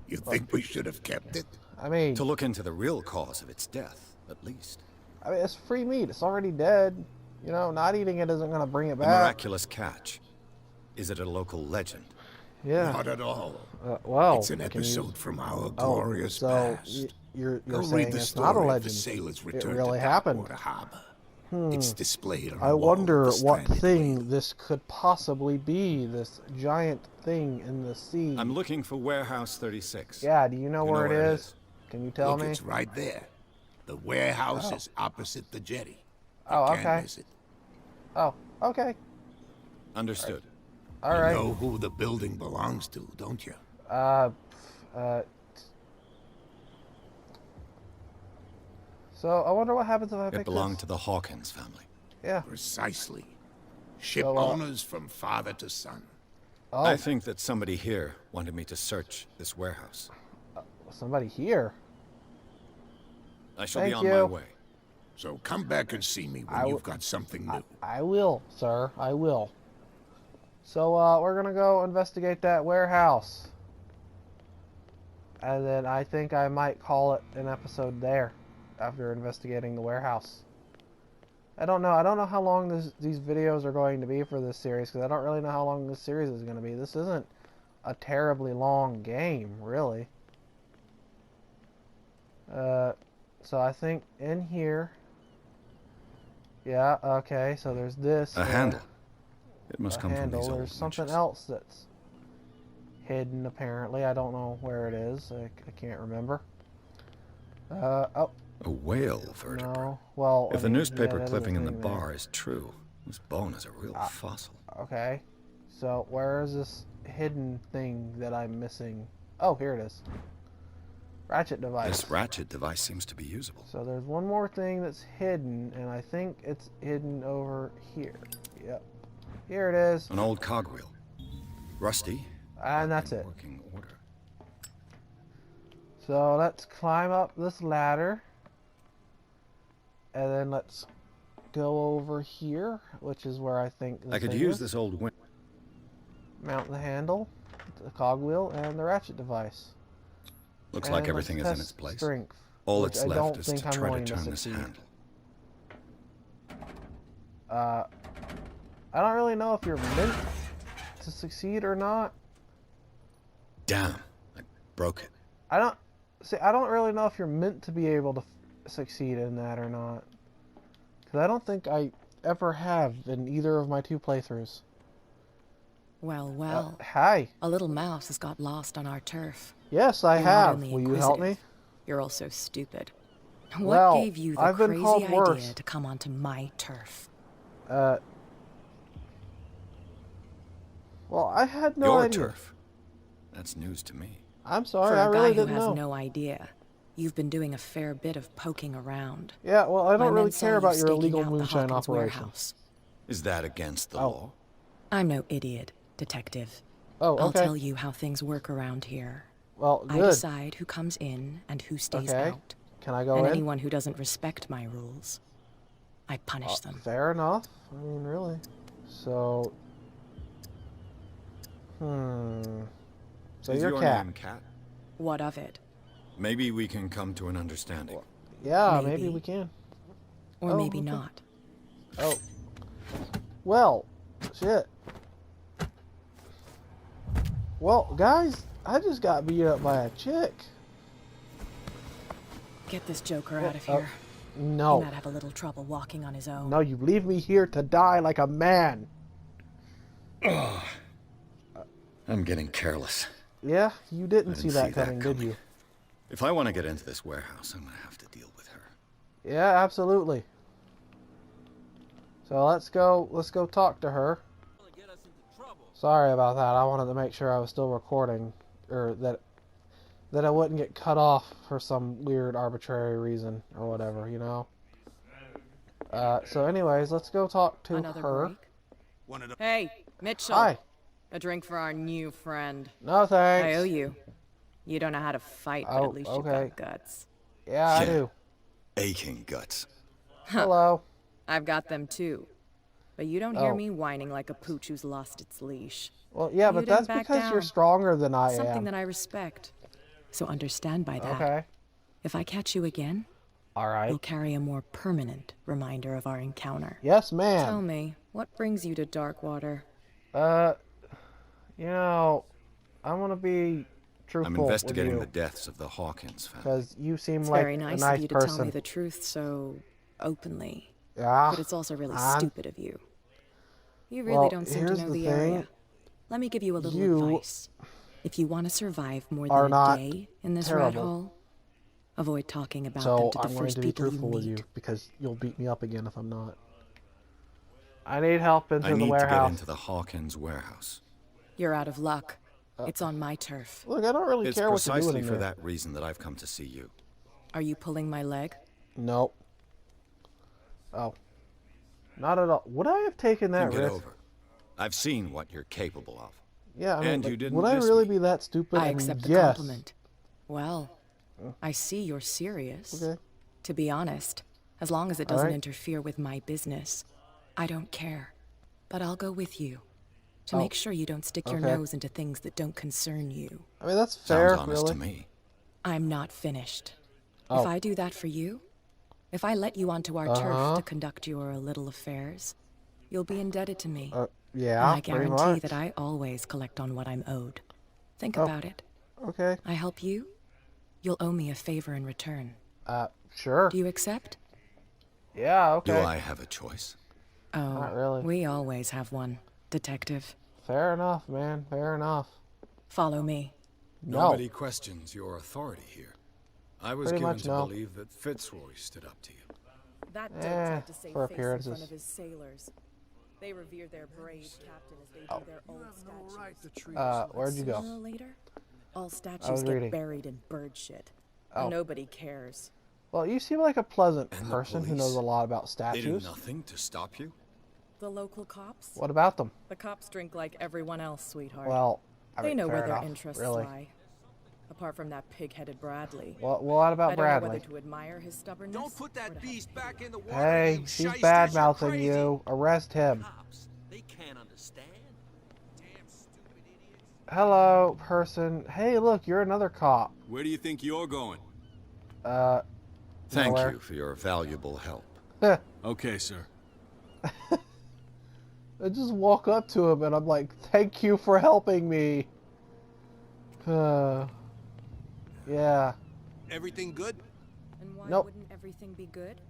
You think we should have kept it? I mean, To look into the real cause of its death, at least. it's free meat. It's already dead. You know, not eating it isn't gonna bring it The back. miraculous catch. Is it a local legend? Yeah. Not at all. Well, It's an can you- episode from our Oh, glorious so past. you're Go saying read the it's not a story of the legend. sailors' It return really to happened. Darkwater Harbor. It's displayed on I the wall of wonder the what stranded thing whale. this could possibly be. This giant thing in the sea. I'm looking for Warehouse 36. Yeah, do you know where it is? Can you tell Look, me? it's right there. The warehouse is opposite the jetty. You Oh, can't okay. miss it. Oh, okay. Understood. All You right. know who the building belongs to, don't you? So I wonder what happens if I It pick belonged this. to the Hawkins family. Yeah. Precisely. Ship So, owners from father to son. Oh, I think that somebody here wanted me to search this warehouse. somebody here. I shall Thank be on you. my way. So come back and see me when you've got something new. I will, sir. I will. So we're gonna go investigate that warehouse, and then I think I might call it an episode there after investigating the warehouse. I don't know. I don't know how long these videos are going to be for this series, because I don't really know how long this series is going to be. This isn't a terribly long game, really. So I think in here... Yeah, okay, so there's this. A handle. It must come from handle. these old There's something winches. else that's hidden, apparently. I don't know where it is. I can't remember. Oh. A whale vertebra. No. Well, If I the mean, newspaper yeah, that is a clipping in the thing there. bar is true, this bone is a real fossil. Okay. So where is this hidden thing that I'm missing? Oh, here it is. Ratchet device. This ratchet device seems to be usable. So there's one more thing that's hidden, and I think it's hidden over here. Yep. Here it is. An old cogwheel. Rusty. And but that's in it. working order. So let's climb up this ladder. And then let's go over here, which is where I think I could thing use is. this old win. Mount the handle, the cogwheel, and the ratchet device. Looks And like let's everything is in test its place. Strength, All which that's I left don't is think to I'm try to going turn this succeed. handle. I don't really know if you're meant to succeed or not. Damn, I broke it. I don't really know if you're meant to be able to succeed in that or not. Because I don't think I ever have in either of my 2 playthroughs. Well, well. Hi. A little mouse has got lost on our turf. Yes, I You're not have. only Will you help me? inquisitive, you're also stupid. What Well, gave you the I've been crazy called idea worse. to come onto my turf? Well, I had no Your idea. turf. That's news to me. I'm For sorry, I a really guy who didn't has know. no idea, you've been doing a fair bit of poking around. Yeah, well, I My don't men really saw care you about your staking illegal out the moonshine Hawkins operation. warehouse. Is that against the Oh. law? I'm no idiot, detective. Oh, I'll okay. tell you how things work around here. Well, I good. decide who comes in and who stays Okay. out. Can I go And in? anyone who doesn't respect my rules, I punish them. Fair enough. I mean, really. So... So Is you're your Cat. name Cat? What of it? Maybe we can come to an understanding. Yeah, Maybe. maybe we can. Or Oh, maybe okay. not. Oh. Well, shit. Well, guys, I just got beat up by a chick. Get this joker out of Oh, here. He no. might have a little trouble walking on his own. No, you leave me here to die like a man. I'm getting careless. Yeah, you didn't see didn't that see that coming, did coming. you? If I want to get into this warehouse, I'm going to have to deal with her. Yeah, absolutely. So let's go talk to her. Sorry about that. I wanted to make sure I was still recording, or that I wouldn't get cut off for some weird arbitrary reason or whatever, you know. So anyways, let's go talk to Another her. break? Hey, Mitchell. Hi. A drink for our new friend. No thanks. I owe you. You don't know how to fight, but Oh, at least okay. you've got guts. Yeah, I Yeah. do. Aching guts. Hello. I've got them too. But you don't hear Oh. me whining like a pooch who's lost its leash. Well, yeah, You but didn't that's back because you're down. stronger than I Something am. that I respect. So understand by that. Okay. If I catch you again, Alright. you'll carry a more permanent reminder of our encounter. Yes, ma'am. Tell me, what brings you to Darkwater? You know, I want to be truthful I'm investigating with the deaths of the Hawkins family. because you seem It's like very nice a nice of you to person. tell me the truth so openly. Yeah. But it's also really and stupid of you. You really Well, don't seem to here's know the the thing. area. Let me give you a little You advice. If you want to survive more are than a not day in this rat terrible. hole, avoid talking about So them to the I'm going first to be people you truthful with you meet. because you'll beat me up again if I'm not. I need help into I the need to get warehouse. into the Hawkins warehouse. You're out of luck. It's on my turf. Look, I don't really It's care what you're doing precisely in for there. that reason that I've come to see you. Are you pulling my leg? Nope. Oh. Not at all. Would I have taken that Think it risk? over. I've seen what you're capable of. Yeah, I mean, And you like, didn't would I diss really me. be that stupid? I mean, accept the yes. compliment. Well, I see you're serious. Okay. To be honest, as long as it doesn't Alright. interfere with my business, I don't care. But I'll go with you to Oh, make sure you don't stick your okay. nose into things that don't concern you. I mean, that's fair, Sounds honest really. to me. I'm not finished. Oh. If I do that for you, if I let you onto our turf to conduct your little affairs, you'll be indebted to me. Yeah, and I pretty guarantee much. that I always collect on what I'm owed. Think Oh. about it. Okay. I help you, you'll owe me a favor in return. Sure. Do you accept? Yeah, okay. Do I have a choice? Oh, Not really. we always have one, Detective. Fair enough, man. Fair enough. Follow me. No. Nobody questions your authority here. I was Pretty given much to no. believe that Fitzroy stood up to you. That dope tried to save for face in front appearances. of his sailors. They revere their brave captain as they do their old No statues. right to treat us like Where'd you go? Sooner or later, all was statues reading. get buried in bird shit. Oh. And nobody cares. Well, you seem like a pleasant And the person who police? knows a lot about They do statues. nothing to stop you? The local cops? What about them? The cops drink like everyone else, sweetheart. Well, I they mean, know fair where their enough, interests really. lie. Apart from that pig-headed Bradley. What about I don't know Bradley? whether to admire his stubbornness. Don't put or that to help beast back in the water. Hey, you he's shysters, bad-mouthing you're you. Arrest him. Cops, they can't understand. Damn stupid idiots. Hello, person. Hey, look, you're another cop. Where do you think you're going? Thank Nowhere. you for your valuable help. Okay, sir. I just walk up to him and I'm like, thank you for helping me. Yeah. Everything good? And why Nope. wouldn't everything be good?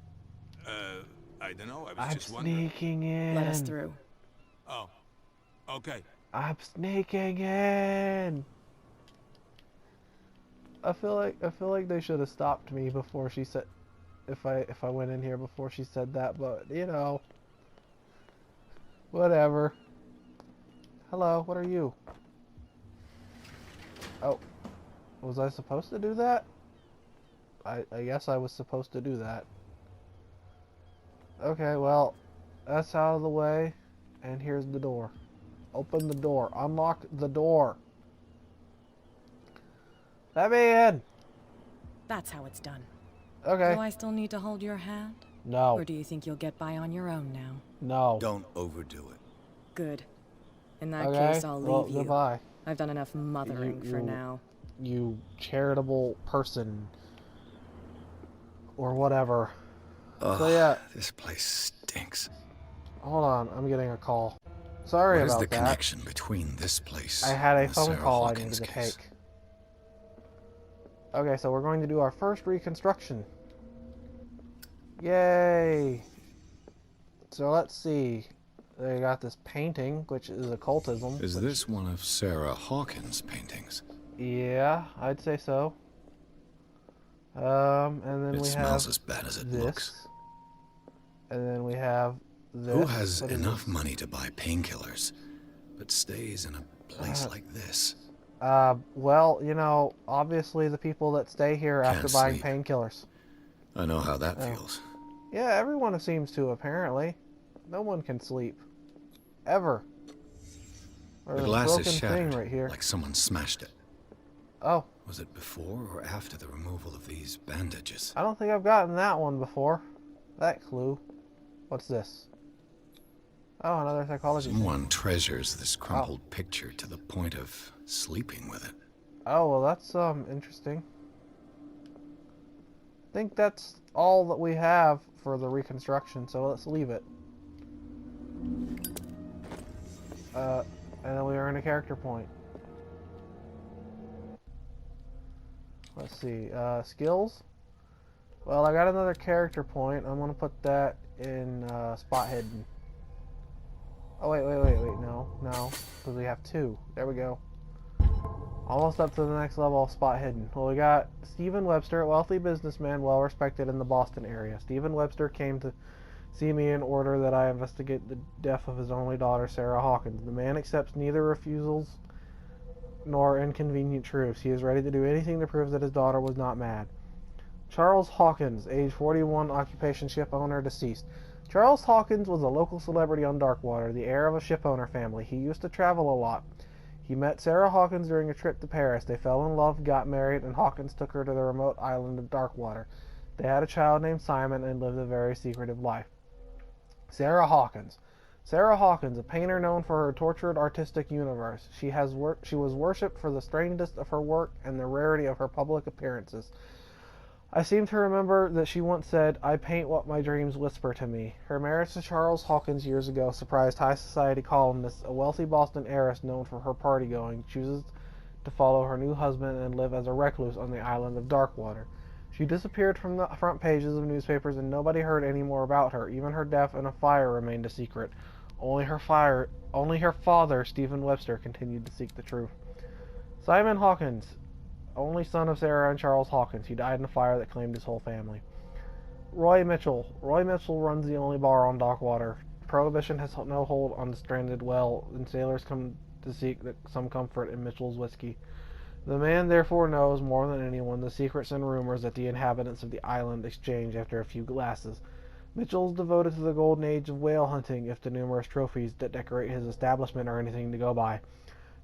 I don't know. I was I'm just wondering. sneaking in. Let us through. Oh, okay. I'm sneaking in. I feel like they should have stopped me before she said, if I went in here before she said that, but you know, whatever. Hello, what are you? Oh, was I supposed to do that? I guess I was supposed to do that. Okay, well, that's out of the way, and here's the door. Open the door. Unlock the door. Let me in. That's how it's done. Okay. Do I still need to hold your hand? No. Or do you think you'll get by on your own now? No. Don't overdo it. Good. In that Okay. case, I'll leave Well, you. goodbye. I've done enough mothering for now. You charitable person. Or whatever. Ugh, So yeah, this place stinks. hold on. I'm getting a call. Sorry What is about the that. connection between this place I had a and the phone Sarah call I Hawkins needed to case? take. Okay, so we're going to do our first reconstruction. Yay! So let's see. They got this painting, which is occultism. Is which- this one of Sarah Hawkins' paintings? Yeah, I'd say so. And then It we smells have as bad as it this. looks. And then we have this. Who has What is enough this? money to buy painkillers, but stays in a place like this? Well, you know, obviously the people that stay here after Can't buying sleep. painkillers. I know how that feels. Yeah, everyone seems to, apparently. No one can sleep. Ever. There's The a glass broken is shattered, thing right here. like someone smashed it. Oh, Was it before or after the removal of these bandages? I don't think I've gotten that one before. That clue. What's this? Oh, another psychology thing. Someone treasures this crumpled picture to the point of sleeping with it. Oh, well, that's, interesting. think that's all that we have for the reconstruction, so let's leave it. And then we earn a character point. Let's see, skills. Well, I got another character point. I'm gonna put that in spot hidden. Oh wait, no, because we have 2. There we go. Almost up to the next level of spot hidden. Well, we got Stephen Webster, a wealthy businessman, well respected in the Boston area. Stephen Webster came to see me in order that I investigate the death of his only daughter, Sarah Hawkins. The man accepts neither refusals nor inconvenient truths. He is ready to do anything to prove that his daughter was not mad. Charles Hawkins, age 41, occupation ship owner, deceased. Charles Hawkins was a local celebrity on Darkwater, the heir of a ship owner family. He used to travel a lot. He met Sarah Hawkins during a trip to Paris. They fell in love, got married, and Hawkins took her to the remote island of Darkwater. They had a child named Simon and lived a very secretive life. Sarah Hawkins. Sarah Hawkins, a painter known for her tortured artistic universe. She was worshipped for the strangeness of her work and the rarity of her public appearances. I seem to remember that she once said, "I paint what my dreams whisper to me." Her marriage to Charles Hawkins years ago surprised high society columnists. A wealthy Boston heiress known for her party-going chooses to follow her new husband and live as a recluse on the island of Darkwater. She disappeared from the front pages of newspapers and nobody heard any more about her. Even her death in a fire remained a secret. Only her father, Stephen Webster, continued to seek the truth. Simon Hawkins, only son of Sarah and Charles Hawkins. He died in a fire that claimed his whole family. Roy Mitchell. Roy Mitchell runs the only bar on Darkwater. Prohibition has no hold on the stranded well, and sailors come to seek some comfort in Mitchell's whiskey. The man therefore knows, more than anyone, the secrets and rumors that the inhabitants of the island exchange after a few glasses. Mitchell's devoted to the golden age of whale hunting, if the numerous trophies that decorate his establishment are anything to go by.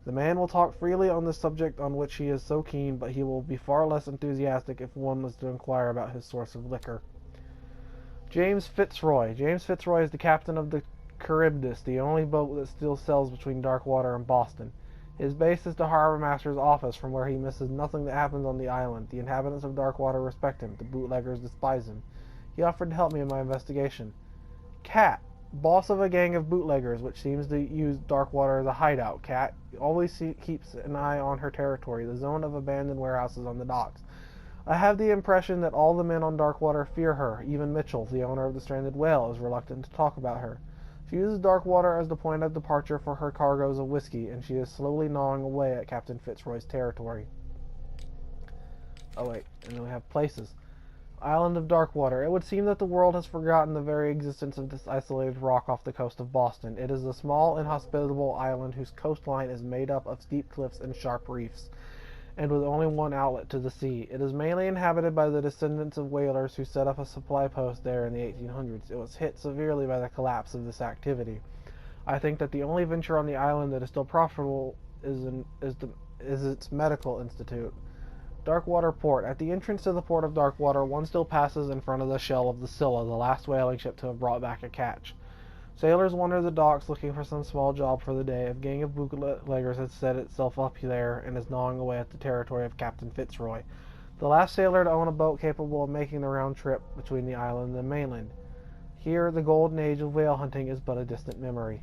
The man will talk freely on the subject on which he is so keen, but he will be far less enthusiastic if one was to inquire about his source of liquor. James Fitzroy. James Fitzroy is the captain of the Charybdis, the only boat that still sails between Darkwater and Boston. His base is the harbor master's office, from where he misses nothing that happens on the island. The inhabitants of Darkwater respect him. The bootleggers despise him. He offered to help me in my investigation. Cat. Boss of a gang of bootleggers, which seems to use Darkwater as a hideout. Cat always keeps an eye on her territory, the zone of abandoned warehouses on the docks. I have the impression that all the men on Darkwater fear her. Even Mitchell, the owner of the stranded whale, is reluctant to talk about her. She uses Darkwater as the point of departure for her cargoes of whiskey, and she is slowly gnawing away at Captain Fitzroy's territory. Oh wait, and then we have places. Island of Darkwater. It would seem that the world has forgotten the very existence of this isolated rock off the coast of Boston. It is a small, inhospitable island whose coastline is made up of steep cliffs and sharp reefs, and with only one outlet to the sea. It is mainly inhabited by the descendants of whalers who set up a supply post there in the 1800s. It was hit severely by the collapse of this activity. I think that the only venture on the island that is still profitable is its medical institute. Darkwater Port. At the entrance to the port of Darkwater, one still passes in front of the shell of the Scylla, the last whaling ship to have brought back a catch. Sailors wander the docks looking for some small job for the day. A gang of bootleggers has set itself up there and is gnawing away at the territory of Captain Fitzroy, the last sailor to own a boat capable of making the round trip between the island and the mainland. Here, the golden age of whale hunting is but a distant memory.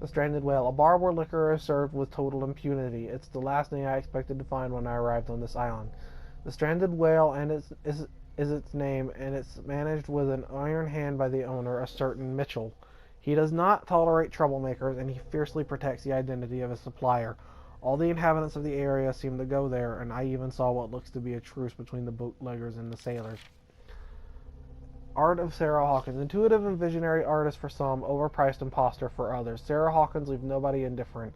The stranded whale. A bar where liquor is served with total impunity. It's the last thing I expected to find when I arrived on this island. The stranded whale is its name, and it's managed with an iron hand by the owner, a certain Mitchell. He does not tolerate troublemakers, and he fiercely protects the identity of his supplier. All the inhabitants of the area seem to go there, and I even saw what looks to be a truce between the bootleggers and the sailors. Art of Sarah Hawkins. Intuitive and visionary artist for some, overpriced imposter for others. Sarah Hawkins leaves nobody indifferent.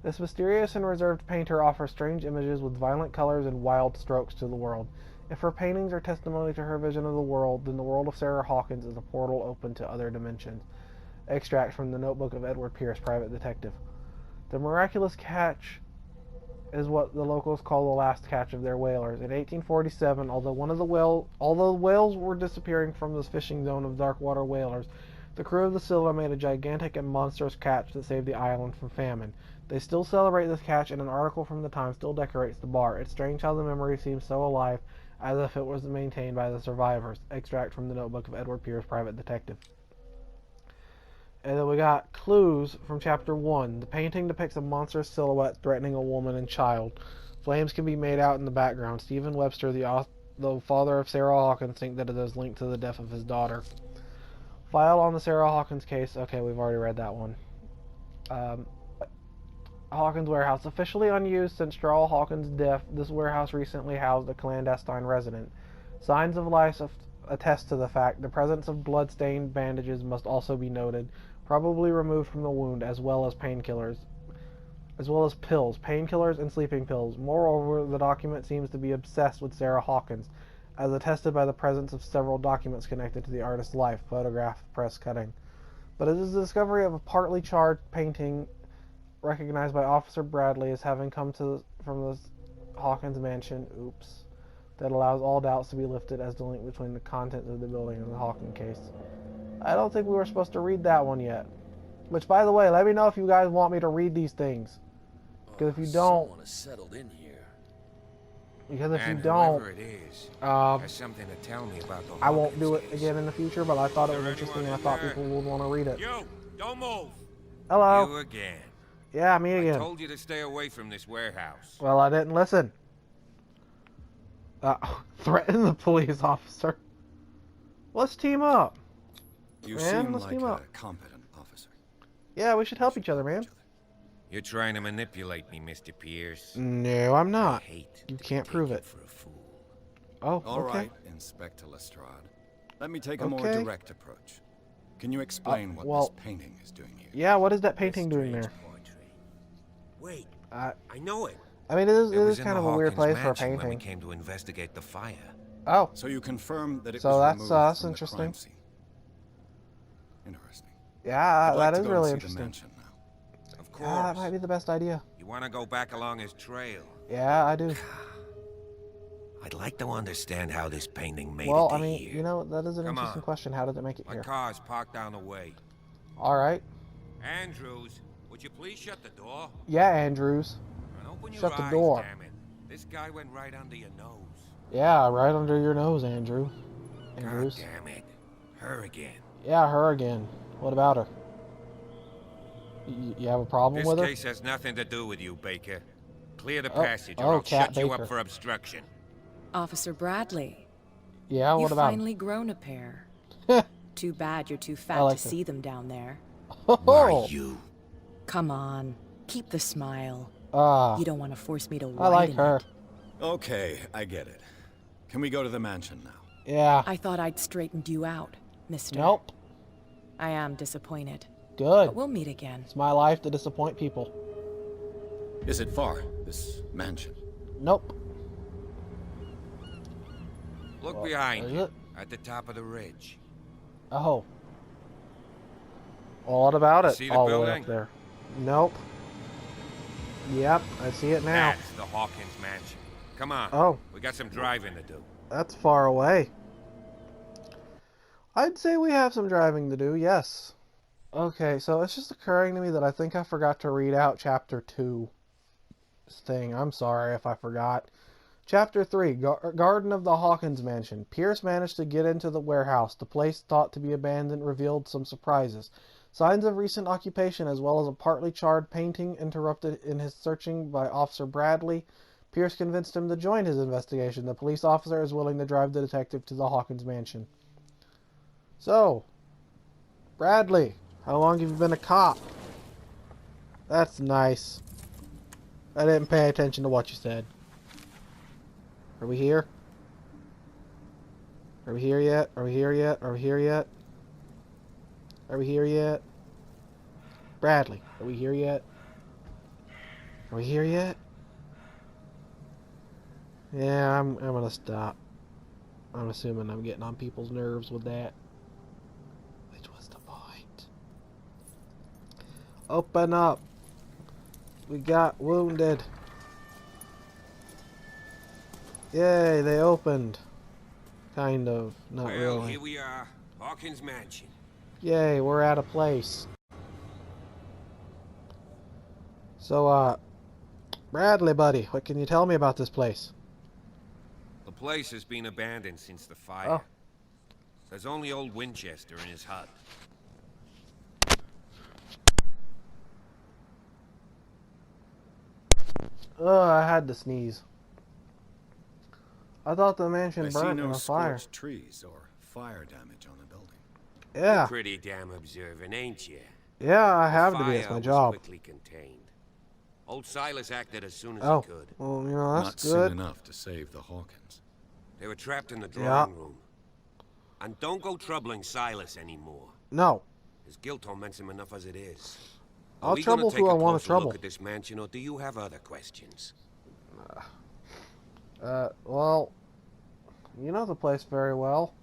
This mysterious and reserved painter offers strange images with violent colors and wild strokes to the world. If her paintings are testimony to her vision of the world, then the world of Sarah Hawkins is a portal open to other dimensions. Extract from the notebook of Edward Pierce, private detective. The miraculous catch is what the locals call the last catch of their whalers. In 1847, although whales were disappearing from this fishing zone of Darkwater whalers, the crew of the Scylla made a gigantic and monstrous catch that saved the island from famine. They still celebrate this catch, and an article from the Times still decorates the bar. It's strange how the memory seems so alive as if it was maintained by the survivors. Extract from the notebook of Edward Pierce, private detective. And then we got clues from Chapter 1. The painting depicts a monstrous silhouette threatening a woman and child. Flames can be made out in the background. Stephen Webster, the father of Sarah Hawkins, thinks that it is linked to the death of his daughter. File on the Sarah Hawkins case. Okay, we've already read that one. Hawkins Warehouse. Officially unused since Charles Hawkins' death, this warehouse recently housed a clandestine resident. Signs of life attest to the fact. The presence of blood-stained bandages must also be noted, probably removed from the wound, as well as pills, painkillers, and sleeping pills. Moreover, the document seems to be obsessed with Sarah Hawkins, as attested by the presence of several documents connected to the artist's life, photograph, press cutting. But it is the discovery of a partly charred painting recognized by Officer Bradley as having come from the Hawkins mansion, that allows all doubts to be lifted as the link between the contents of the building and the Hawkins case. I don't think we were supposed to read that one yet. Which, by the way, let me know if you guys want me to read these things. Because if you don't... Someone has settled in here. Because if you And don't... whoever it is has something to tell me about the I won't do it Hawkins case. again in the future, but I thought it Is was there interesting and I anyone thought in people there? would want to read it. You, don't move. Hello. You again. Yeah, me I again. told you to stay away from this warehouse. Well, I didn't listen. Threaten the police officer. Let's team up. You Man, seem let's like team a up. competent officer. Yeah, we should help each other, man. You're trying to manipulate me, Mr. Pierce. No, I'm I not. hate You to can't be prove taken it. for a fool. Oh, All okay. right, Inspector Lestrade. Let me take a more Okay. direct approach. Can you explain what well, this painting is doing here? Yeah, what is that painting doing Strange there? portrait. Wait, I I know it. mean, it It was is in kind the of a weird Hawkins place for a mansion when we painting. came to investigate the fire. Oh, So you confirm that it So was that's, removed that's from interesting. the crime scene. Interesting. yeah, I'd like that to is go really and see the interesting. mansion now. Of Yeah, that course. might be the best idea. You want to go back along his trail? Yeah, I do. I'd like to understand how this painting made Well, it to I mean, here. you know, that is an Come interesting on. question. How did it make it My here? car's parked down the way. All right. Andrews, would you please shut the door? Yeah, Andrews. And open your Shut the eyes, door. damn it. This guy went right under your nose. Yeah, right under your nose, Andrew. God Andrews. damn it. Her again. Yeah, her again. What about her? You have a problem This with her? case has nothing to do with you, Baker. Clear the Oh, passage or oh, I'll Cat shut you Baker. up for obstruction. Officer Bradley, Yeah, what you've about finally grown a pair. her? Too bad you're too I fat like to her. see them down there. Oh, You. Come on, keep the smile. ah, You don't want to force me to I like widen her. it. Okay, I get it. Can we go to the mansion now? Yeah. I thought I'd straightened you out, mister. Nope. I am disappointed. Good. But we'll meet again. It's my life to disappoint people. Is it far, this mansion? Nope. Look Well, behind is you. it? At the top of the ridge. Oh. Well, what about You it? see the All the way building? up there. Nope. Yep, I see it now. That's the Hawkins mansion. Come on. Oh. We got some driving to do. That's far away. I'd say we have some driving to do, yes. Okay, so it's just occurring to me that I think I forgot to read out Chapter 2 thing. I'm sorry if I forgot. Chapter 3, Garden of the Hawkins Mansion. Pierce managed to get into the warehouse. The place thought to be abandoned revealed some surprises. Signs of recent occupation as well as a partly charred painting interrupted in his searching by Officer Bradley. Pierce convinced him to join his investigation. The police officer is willing to drive the detective to the Hawkins Mansion. So, Bradley, how long have you been a cop? That's nice. I didn't pay attention to what you said. Are we here? Are we here yet? Are we here yet? Are we here yet? Are we here yet? Bradley, are we here yet? Are we here yet? Yeah, I'm gonna stop. I'm assuming I'm getting on people's nerves with that. Which was the point. Open up. We got wounded. Yay, they opened. Kind of. Not Well, really. here we are. Hawkins mansion. Yay, we're at a place. So, Bradley, buddy, what can you tell me about this place? The place has been abandoned since the fire. Oh. There's only old Winchester in his hut. I had to sneeze. I thought the mansion I see burnt in no a fire. scorched trees or fire damage on the building. Yeah. You're pretty damn observant, ain't you? Yeah, I have The to be. It's fire my was job. quickly contained. Old Silas acted as soon as Oh, he could. well, you know, that's Not good. soon enough to save the Hawkins. They were trapped in the Yeah. drawing room. And don't go troubling Silas anymore. No. His guilt torments him enough as it is. I'll trouble who I want to trouble. Look at this mansion, or do you have other questions? Well, you know the place very well.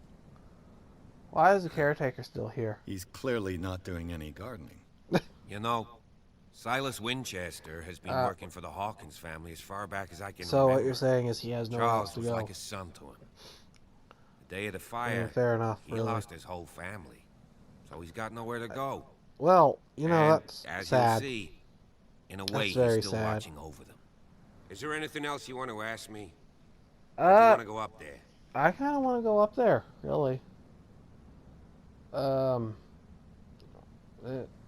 Why is the caretaker still here? He's clearly not doing any gardening. You know, Silas Winchester has been working for the Hawkins family as far back as I can So remember. what you're saying is he has nowhere else Charles to was go. like a son to him. The day of the fire, fair enough, he really. lost his whole family. So he's got nowhere to go. Well, you know, And, that's as sad. you'll see, in a way, That's very he's still sad. watching over them. Is there anything else you want to ask me? Or do you Uh, want to go up there? I kind of want to go up there, really.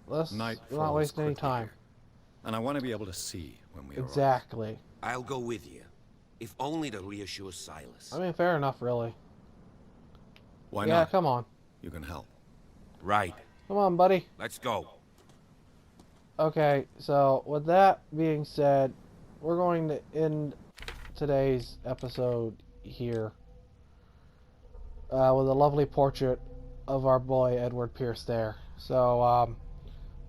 Let's Night not falls waste any quickly time. here, and I want to be able to see when we arrive. Exactly. I'll go with you, if only to reassure Silas. I mean, fair enough, really. Why Yeah, not? come on. You can help. Right. Come on, buddy. Let's go. Okay, so with that being said, we're going to end today's episode here with a lovely portrait of our boy Edward Pierce there. So,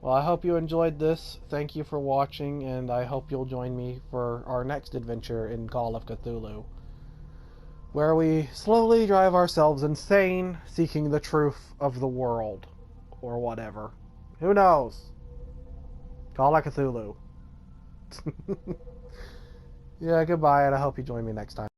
well, I hope you enjoyed this. Thank you for watching, and I hope you'll join me for our next adventure in Call of Cthulhu, where we slowly drive ourselves insane seeking the truth of the world, or whatever. Who knows? Call of Cthulhu. Yeah, goodbye, and I hope you join me next time.